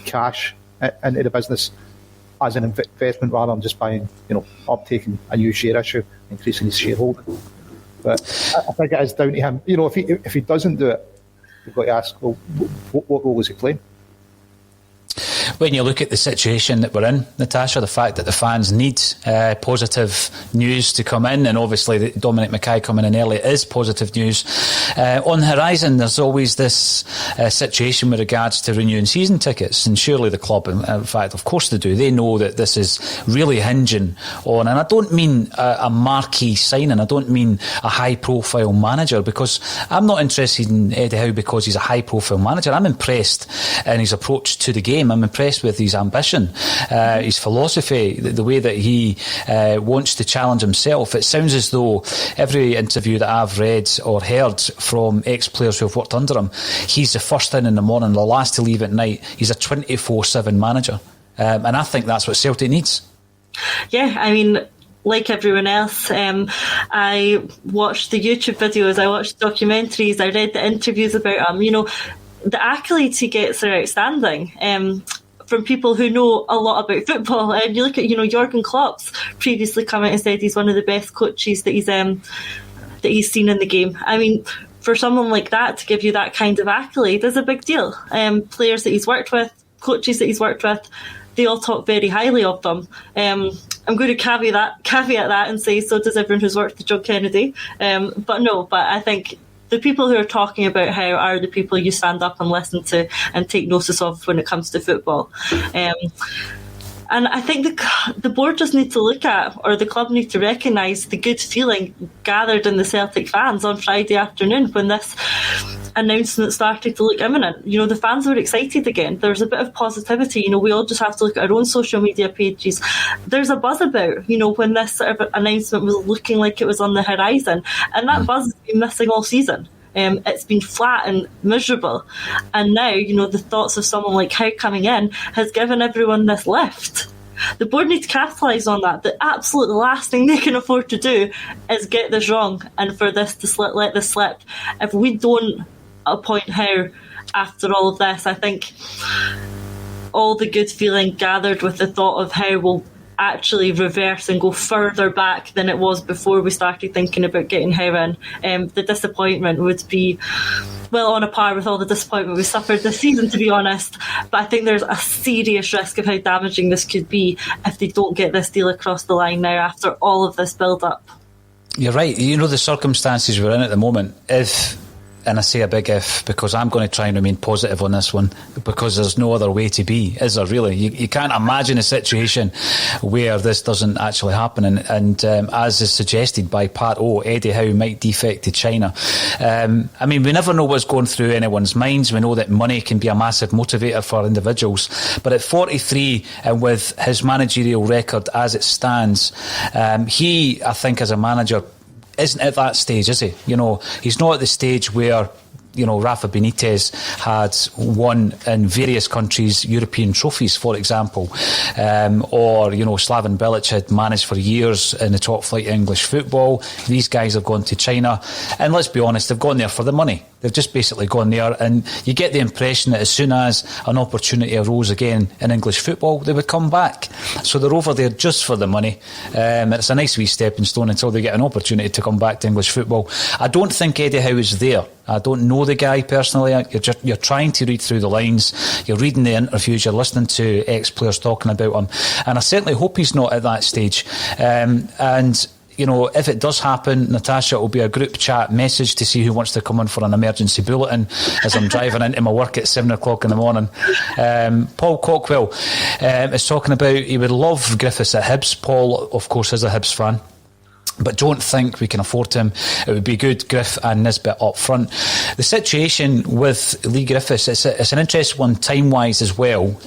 cash into the business as an investment rather than just buying, uptaking a new share issue, increasing his shareholding. But I think it is down to him. If he doesn't do it, you've got to ask, well, what role is he playing? When you look at the situation that we're in, Natasha, the fact that the fans need positive news to come in, and obviously Dominic McKay coming in early is positive news. On the horizon, there's always this situation with regards to renewing season tickets, and surely the club, in fact, of course they do, they know that this is really hinging on, and I don't mean a marquee signing, I don't mean a high-profile manager, because I'm not interested in Eddie Howe because he's a high-profile manager. I'm impressed in his approach to the game. I'm impressed with his ambition, his philosophy, the way that he wants to challenge himself. It sounds as though every interview that I've read or heard from ex-players who have worked under him, he's the first in the morning, the last to leave at night. He's a 24/7 manager, and I think that's what Celtic needs. Yeah, I mean, like everyone else, I watched the YouTube videos, I watched documentaries, I read the interviews about him. The accolades he gets are outstanding. From people who know a lot about football, and you look at Jurgen Klopp's previously come out and said he's one of the best coaches that he's seen in the game. I mean, for someone like that to give you that kind of accolade is a big deal. Players that he's worked with, coaches that he's worked with, they all talk very highly of them. I'm going to caveat that and say so does everyone who's worked with John Kennedy. But I think the people who are talking about how are the people you stand up and listen to and take notice of when it comes to football. And I think the board just need to look at, or the club need to recognise the good feeling gathered in the Celtic fans on Friday afternoon when this announcement started to look imminent. You know, the fans were excited again. There was a bit of positivity. You know, we all just have to look at our own social media pages. There's a buzz about, you know, when this sort of announcement was looking like it was on the horizon. And that buzz has been missing all season. It's been flat and miserable. And now, you know, the thoughts of someone like Howe coming in has given everyone this lift. The board need to capitalise on that. The absolute last thing they can afford to do is get this wrong and for this to let this slip. If we don't appoint Howe after all of this, I think all the good feeling gathered with the thought of Howe will actually reverse and go further back than it was before we started thinking about getting Howe in. The disappointment would be well on a par with all the disappointment we suffered this season, to be honest. But I think there's a serious risk of how damaging this could be if they don't get this deal across the line now after all of this build-up. You're right. You know, the circumstances we're in at the moment, and I say a big if because I'm going to try and remain positive on this one, because there's no other way to be, is there really? You can't imagine a situation where this doesn't actually happen, and as is suggested by Pat O, Eddie Howe might defect to China. I mean, we never know what's going through anyone's minds. We know that money can be a massive motivator for individuals, but at 43 and with his managerial record as it stands, he, I think, as a manager, isn't at that stage, is he? You know, he's not at the stage where, you know, Rafa Benitez had won in various countries European trophies, for example, or, you know, Slaven Bilic had managed for years in the top flight of English football. These guys have gone to China, and let's be honest, they've gone there for the money. They've just basically gone there, and you get the impression that as soon as an opportunity arose again in English football, they would come back. So they're over there just for the money. It's a nice wee stepping stone until they get an opportunity to come back to English football. I don't think Eddie Howe is there. I don't know the guy personally. You're trying to read through the lines. You're reading the interviews. You're listening to ex-players talking about him. And I certainly hope he's not at that stage. And you know, if it does happen, Natasha, it will be a group chat message to see who wants to come on for an emergency bulletin as I'm driving into my work at 7 o'clock in the morning. Paul Cockwell is talking about he would love Griffiths at Hibs. Paul, of course, is a Hibs fan, but don't think we can afford him. It would be good, Griff and Nisbet up front. The situation with Lee Griffiths, it's an interesting one time-wise as well.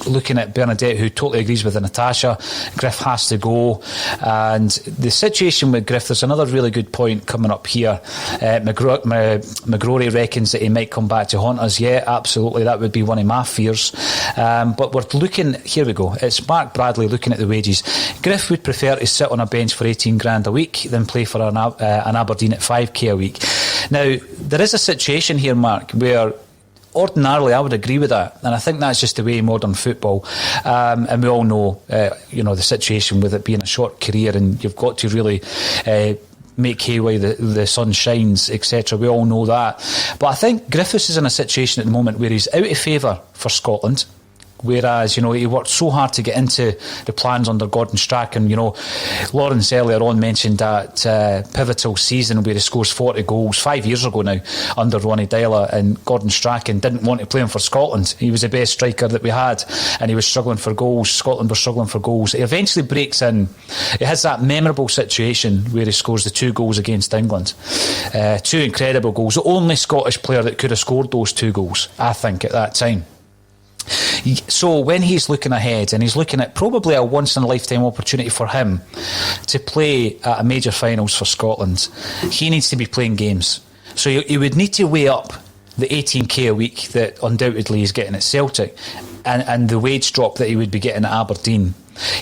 Looking at Bernadette, who totally agrees with Natasha, Griff has to go. And the situation with Griff, there's another really good point coming up here. McGrory reckons that he might come back to haunt us. Yeah, absolutely, that would be one of my fears. But we're looking, here we go, it's Mark Bradley looking at the wages. Griff would prefer to sit on a bench for 18 grand a week than play for an Aberdeen at 5k a week. Now, there is a situation here, Mark, where ordinarily I would agree with that, and I think that's just the way modern football, and we all know you know, the situation with it being a short career and you've got to really make hay while the sun shines, etc. We all know that, but I think Griffiths is in a situation at the moment where he's out of favour for Scotland. Whereas, you know, he worked so hard to get into the plans under Gordon Strachan. You know, Lawrence earlier on mentioned that pivotal season where he scores 40 goals 5 years ago now under Ronnie Deila, and Gordon Strachan didn't want to play him for Scotland. He was the best striker that we had and he was struggling for goals. Scotland were struggling for goals. He eventually breaks in. He has that memorable situation where he scores the 2 goals against England. 2 incredible goals. The only Scottish player that could have scored those 2 goals, I think, at that time. So when he's looking ahead and he's looking at probably a once-in-a-lifetime opportunity for him to play at a major finals for Scotland, he needs to be playing games. So he would need to weigh up the 18k a week that undoubtedly he's getting at Celtic and the wage drop that he would be getting at Aberdeen.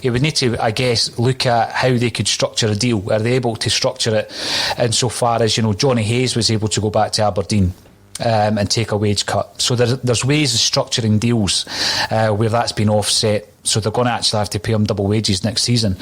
He would need to, I guess, look at how they could structure a deal. Are they able to structure it insofar as, you know, Johnny Hayes was able to go back to Aberdeen and take a wage cut. So there's ways of structuring deals where that's been offset, so they're going to actually have to pay him double wages next season.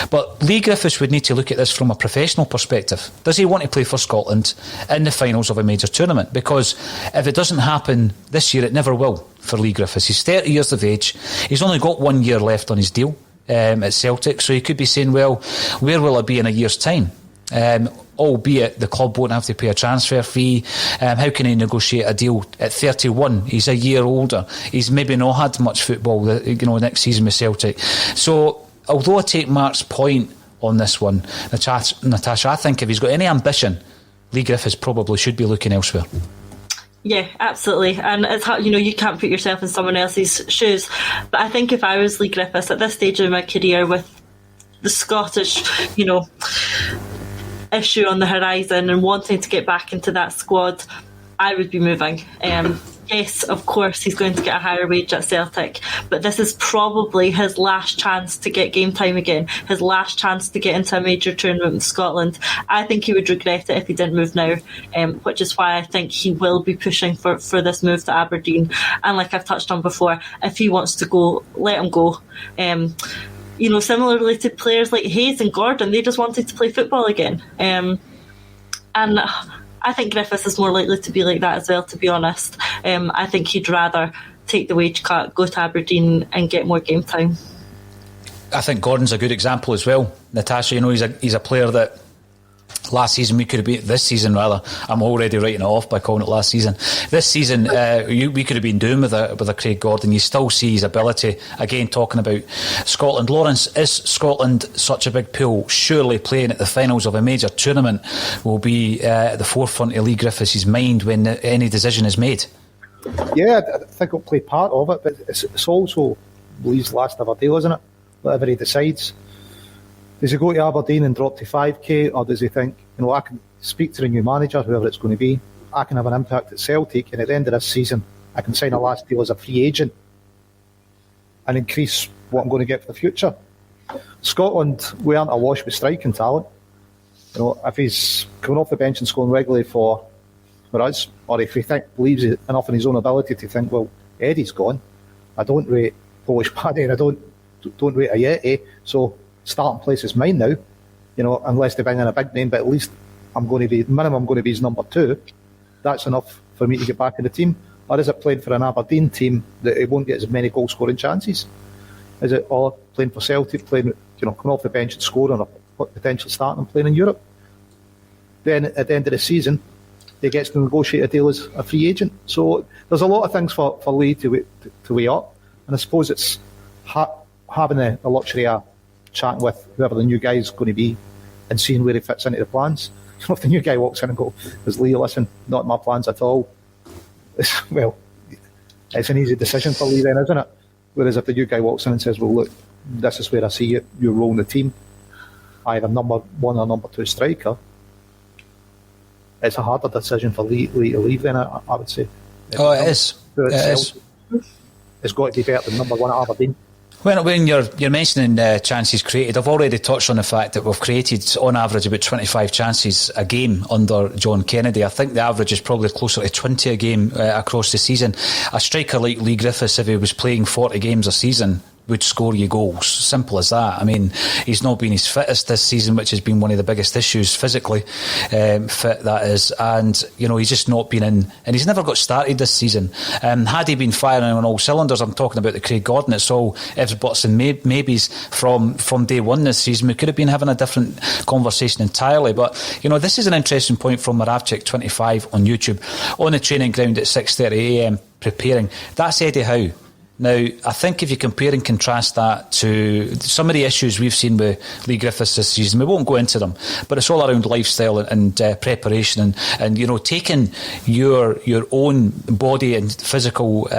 But Lee Griffiths would need to look at this from a professional perspective. Does he want to play for Scotland in the finals of a major tournament? Because if it doesn't happen this year, it never will for Lee Griffiths. He's 30 years of age. He's only got 1 year left on his deal at Celtic, so he could be saying, well, where will I be in a year's time? albeit the club won't have to pay a transfer fee. How can he negotiate a deal at 31? He's a year older. He's maybe not had much football, next season with Celtic. So, although I take Mark's point on this one, Natasha, I think if he's got any ambition, Lee Griffiths probably should be looking elsewhere. Yeah, absolutely. And it's hard, you can't put yourself in someone else's shoes. But I think if I was Lee Griffiths at this stage of my career with the Scottish, issue on the horizon and wanting to get back into that squad, I would be moving. Yes, of course, he's going to get a higher wage at Celtic, but this is probably his last chance to get game time again, his last chance to get into a major tournament in Scotland. I think he would regret it if he didn't move now, which is why I think he will be pushing for this move to Aberdeen. And like I've touched on before, if he wants to go, let him go. Similarly to players like Hayes and Gordon, they just wanted to play football again. And I think Griffiths is more likely to be like that as well, to be honest. I think he'd rather take the wage cut, go to Aberdeen and get more game time. I think Gordon's a good example as well. Natasha, he's a player that last season this season rather, I'm already writing it off by calling it last season. This season we could have been doing with a Craig Gordon. You still see his ability. Again, talking about Scotland, Lawrence, is Scotland such a big pool? Surely playing at the finals of a major tournament will be at the forefront of Lee Griffiths' mind when any decision is made. Yeah, I think it'll play part of it, but it's also Lee's last ever deal, isn't it? Whatever he decides. Does he go to Aberdeen and drop to 5k, or does he think, I can speak to the new manager, whoever it's going to be, I can have an impact at Celtic, and at the end of this season I can sign a last deal as a free agent and increase what I'm going to get for the future. Scotland, we aren't awash with striking talent. If he's coming off the bench and scoring regularly for us, or if he believes enough in his own ability to think, well, Eddie's gone, I don't rate Polish Paddy and I don't rate Ayeti, so starting place is mine now, unless they bring in a big name, but at least I'm going to be his number 2. That's enough for me to get back in the team. Or is it playing for an Aberdeen team that he won't get as many goal scoring chances? Is it all playing for Celtic, coming off the bench and scoring, or potential starting and playing in Europe? Then at the end of the season, he gets to negotiate a deal as a free agent. So there's a lot of things for Lee to weigh up, and I suppose it's having the luxury of chatting with whoever the new guy is going to be and seeing where he fits into the plans. If the new guy walks in and goes, Lee, listen, not my plans at all, it's an easy decision for Lee then, isn't it? Whereas if the new guy walks in and says, well, look, this is where I see you, your role in the team, either number 1 or number 2 striker, it's a harder decision for Lee to leave then, I would say. Oh, it is. It's got to be better than number 1 at Aberdeen. When you're mentioning chances created, I've already touched on the fact that we've created on average about 25 chances a game under John Kennedy. I think the average is probably closer to 20 a game across the season. A striker like Lee Griffiths, if he was playing 40 games a season, would score you goals. Simple as that. I mean, he's not been his fittest this season, which has been one of the biggest issues physically, fit that is, and he's just not been in, and he's never got started this season. Had he been firing on all cylinders, I'm talking about the Craig Gordon, it's all ifs, buts and maybes from day one this season. We could have been having a different conversation entirely, but this is an interesting point from Moravchik25 on YouTube. On the training ground at 6:30am preparing, that's Eddie Howe. Now, I think if you compare and contrast that to some of the issues we've seen with Lee Griffiths this season, we won't go into them, but it's all around lifestyle and preparation and taking your own body and physical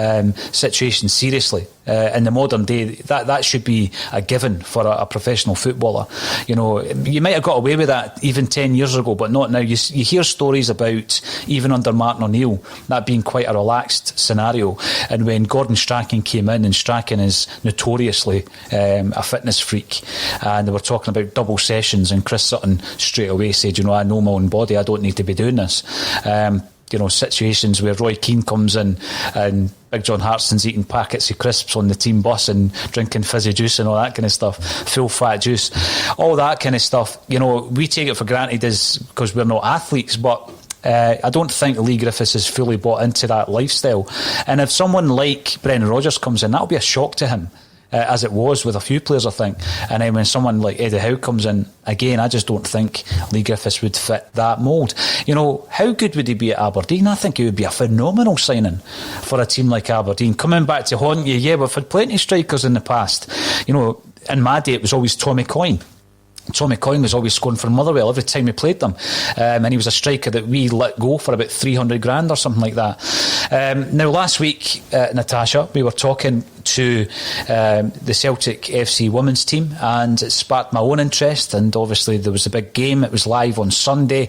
situation seriously. In the modern day, that should be a given for a professional footballer. You might have got away with that even 10 years ago, but not now. You hear stories about, even under Martin O'Neill, that being quite a relaxed scenario. And when Gordon Strachan came in, and Strachan is notoriously a fitness freak, and they were talking about double sessions, and Chris Sutton straight away said, I know my own body, I don't need to be doing this. Situations where Roy Keane comes in and Big John Hartson's eating packets of crisps on the team bus and drinking fizzy juice and all that kind of stuff, full fat juice, all that kind of stuff. We take it for granted because we're not athletes, but I don't think Lee Griffiths is fully bought into that lifestyle. And if someone like Brendan Rodgers comes in, that'll be a shock to him. as it was with a few players, I think. And then when someone like Eddie Howe comes in, again, I just don't think Lee Griffiths would fit that mould. You know, how good would he be at Aberdeen? I think he would be a phenomenal signing for a team like Aberdeen. Coming back to haunt you, yeah, we've had plenty of strikers in the past. You know, in my day, it was always Tommy Coyne. Tommy Coyne was always scoring for Motherwell every time we played them, and he was a striker that we let go for about 300 grand or something like that. Now last week, Natasha, we were talking to the Celtic FC women's team, and it sparked my own interest, and obviously there was a big game. It was live on Sunday.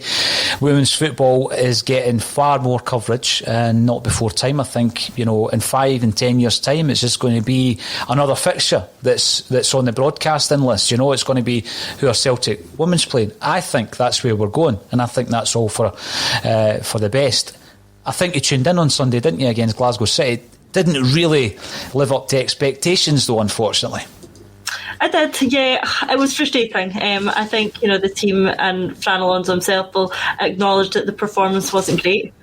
Women's football is getting far more coverage, and not before time. I think, you know, in 5 and 10 years time, it's just going to be another fixture that's on the broadcasting list. You know, it's going to be who are Celtic women's playing. I think that's where we're going, and I think that's all for the best. I think you tuned in on Sunday, didn't you, against Glasgow City? Didn't really live up to expectations, though, unfortunately. I did, yeah. It was frustrating. I think, you know, the team and Fran Alonso himself will acknowledge that the performance wasn't great.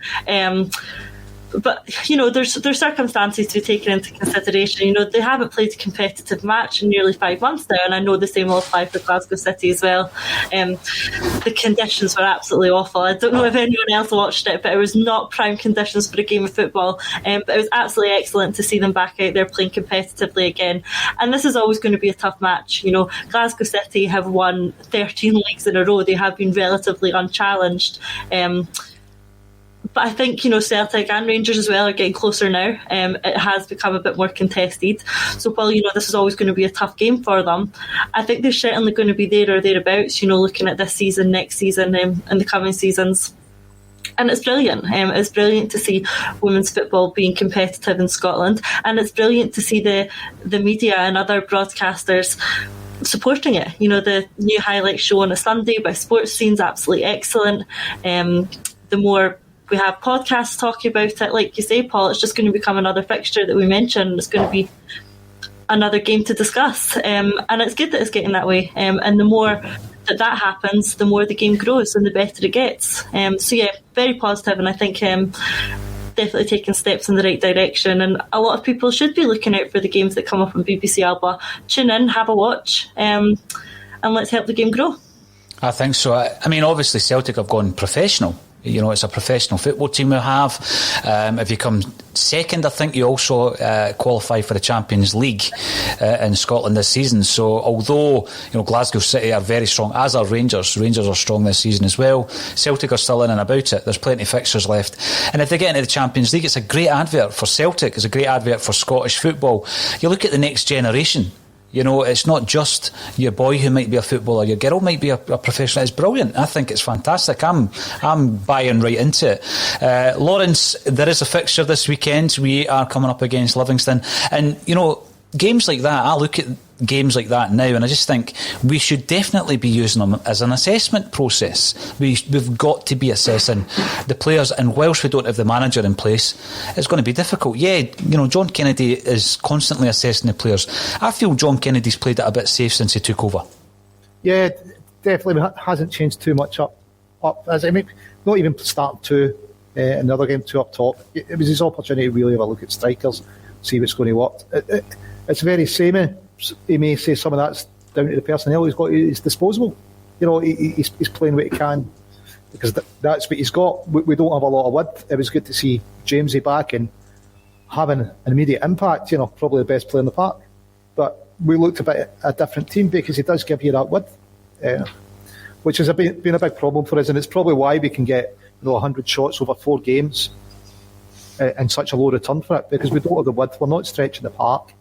But, you know, there's circumstances to be taken into consideration. You know, they haven't played a competitive match in nearly 5 months now, and I know the same will apply for Glasgow City as well. The conditions were absolutely awful. I don't know if anyone else watched it, but it was not prime conditions for a game of football. But it was absolutely excellent to see them back out there playing competitively again. And this is always going to be a tough match. You know, Glasgow City have won 13 leagues in a row. They have been relatively unchallenged. But I think, you know, Celtic and Rangers as well are getting closer now. It has become a bit more contested. So while, you know, this is always going to be a tough game for them, I think they're certainly going to be there or thereabouts, you know, looking at this season, next season, and the coming seasons. And it's brilliant. It's brilliant to see women's football being competitive in Scotland. And it's brilliant to see the media and other broadcasters supporting it. You know, the new highlight show on a Sunday by Sports Scene's absolutely excellent. The more we have podcasts talking about it, like you say, Paul, it's just going to become another fixture that we mention. It's going to be another game to discuss, and it's good that it's getting that way. And the more that happens, the more the game grows and the better it gets. So yeah, very positive, and I think definitely taking steps in the right direction. And a lot of people should be looking out for the games that come up on BBC Alba. Tune in, have a watch, and let's help the game grow. I think so. I mean, obviously Celtic have gone professional. You know, it's a professional football team we have. If you come second, I think you also qualify for the Champions League in Scotland this season. So although, you know, Glasgow City are very strong, as are Rangers are strong this season as well, Celtic are still in and about it. There's plenty of fixtures left, and if they get into the Champions League, it's a great advert for Celtic. It's a great advert for Scottish football. You look at the next generation. You know, it's not just your boy who might be a footballer, your girl might be a professional. It's brilliant. I think it's fantastic. I'm buying right into it. Lawrence, there is a fixture this weekend. We are coming up against Livingston. And, you know, games like that, I look at games like that now and I just think we should definitely be using them as an assessment process. We've got to be assessing the players, and whilst we don't have the manager in place, it's going to be difficult. Yeah, you know, John Kennedy is constantly assessing the players. I feel John Kennedy's played it a bit safe since he took over. Yeah, definitely hasn't changed too much up. As I mean, not even start two in the other game, two up top. It was his opportunity to really have a look at strikers, see what's going to work. It's very samey. He may say some of that's down to the personnel he's got at his disposal. You know, he's playing what he can because that's what he's got. We don't have a lot of width. It was good to see Jamesy back and having an immediate impact. You know, probably the best player in the park. But we looked a bit a different team because he does give you that width, which has been a big problem for us, and it's probably why we can get 100 shots over 4 games and such a low return for it, because we don't have the width. We're not stretching the park.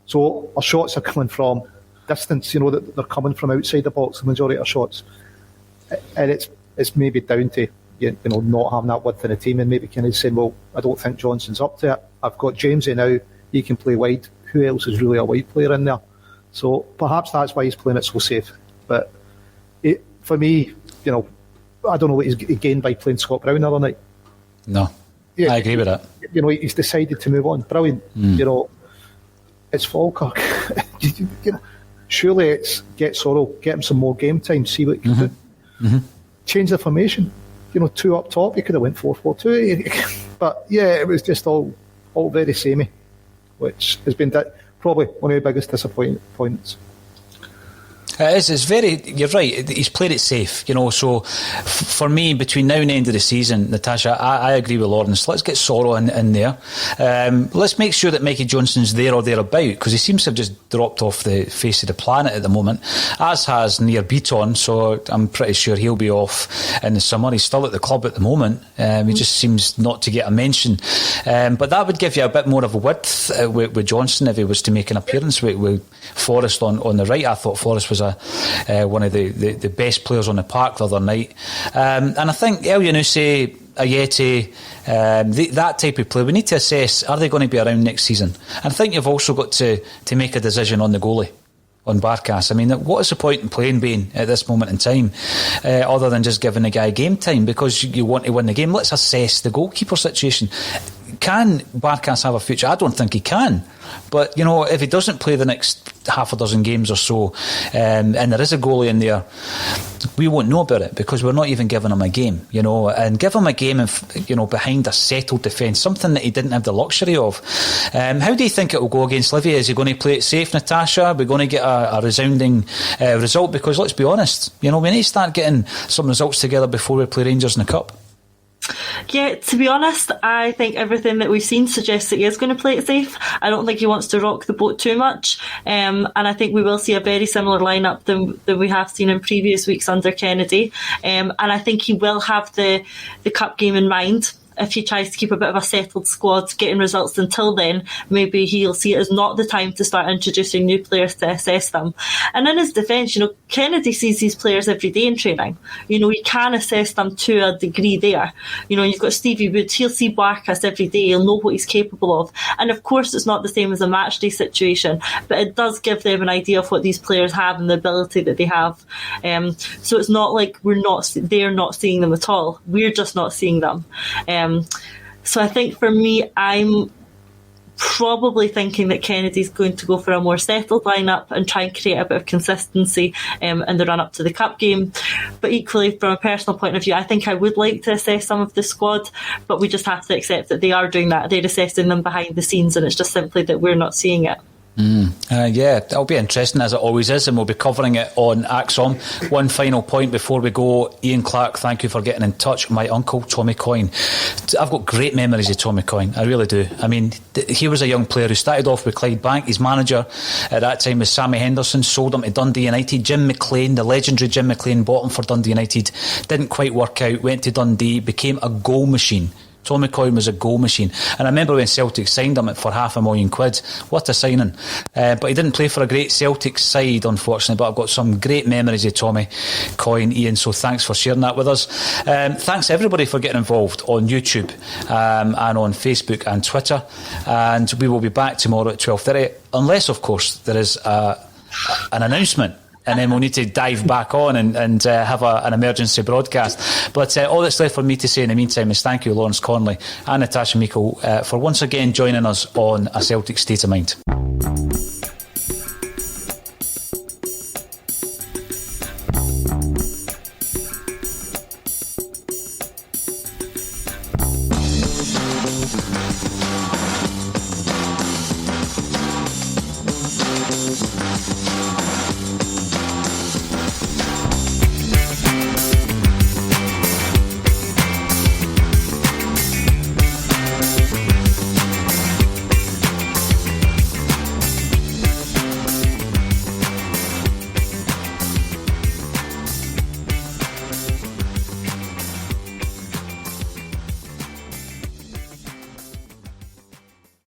So our shots are coming from distance, you know, that they're coming from outside the box, the majority of our shots. And it's maybe down to, you know, not having that width in the team, and maybe kind of saying, well, I don't think Johnson's up to it. I've got Jamesy now, he can play wide. Who else is really a wide player in there? So perhaps that's why he's playing it so safe. But for me, you know, I don't know what he's gained by playing Scott Brown the other night. No, yeah, I agree with that. You know, he's decided to move on. Brilliant. You know, it's Falkirk. You know, surely it's get Sorrell, get him some more game time, see what he can do. Change the formation. You know, 2 up top. You could have went 4-4-2. But yeah, it was just all very samey, which has been probably one of the biggest disappointments. It is. It's very. You're right. He's played it safe, So for me, between now and the end of the season, Natasha, I agree with Lawrence. Let's get Sorrow in there. Let's make sure that Mikey Johnson's there or thereabout, because he seems to have just dropped off the face of the planet at the moment. As has Nir Beaton, so I'm pretty sure he'll be off in the summer. He's still at the club at the moment. He just seems not to get a mention. But that would give you a bit more of a width with Johnson if he was to make an appearance with Forrest on the right. I thought Forrest was one of the best players on the park the other night, and I think El Yunusi, Ayeti, that type of player, we need to assess, are they going to be around next season? And I think you've also got to make a decision on the goalie, on Barkas. I mean, what is the point in playing Bain at this moment in time, other than just giving the guy game time because you want to win the game? Let's assess the goalkeeper situation. Can Barkas have a future? I don't think he can. But, if he doesn't play the next half a dozen games or so, and there is a goalie in there, we won't know about it because we're not even giving him a game, and give him a game behind a settled defence, something that he didn't have the luxury of. How do you think it will go against Livy? Is he going to play it safe, Natasha? Are we going to get a resounding result? Because let's be honest, we need to start getting some results together before we play Rangers in the Cup. Yeah, to be honest, I think everything that we've seen suggests that he is going to play it safe. I don't think he wants to rock the boat too much. And I think we will see a very similar lineup than we have seen in previous weeks under Kennedy. And I think he will have the cup game in mind. If he tries to keep a bit of a settled squad getting results until then, maybe he'll see it as not the time to start introducing new players to assess them. And in his defence, Kennedy sees these players every day in training. He can assess them to a degree there. You've got Stevie Wood, he'll see Barkas every day, he'll know what he's capable of. And of course it's not the same as a match day situation, but it does give them an idea of what these players have and the ability that they have. So it's not like they're not seeing them at all. We're just not seeing them. So I think for me, I'm probably thinking that Kennedy's going to go for a more settled lineup and try and create a bit of consistency in the run up to the cup game. But equally, from a personal point of view, I think I would like to assess some of the squad, but we just have to accept that they are doing that. They're assessing them behind the scenes, and it's just simply that we're not seeing it. Yeah, it'll be interesting as it always is, and we'll be covering it on Axom. One final point before we go. Ian Clark, thank you for getting in touch. My uncle Tommy Coyne, I've got great memories of Tommy Coyne, I really do. I mean, he was a young player who started off with Clydebank. His manager at that time was Sammy Henderson, sold him to Dundee United. Jim McLean, the legendary Jim McLean, bought him for Dundee United, didn't quite work out, went to Dundee, became a goal machine. Tommy Coyne was a goal machine. And I remember when Celtic signed him for £500,000. What a signing. But he didn't play for a great Celtic side, unfortunately. But I've got some great memories of Tommy Coyne, Ian, so thanks for sharing that with us. Thanks everybody for getting involved on YouTube and on Facebook and Twitter. And we will be back tomorrow at 12:30, unless, of course, there is an announcement. And then we'll need to dive back on and have an emergency broadcast. But all that's left for me to say in the meantime is thank you, Lawrence Connolly and Natasha Meikle, for once again joining us on A Celtic State of Mind.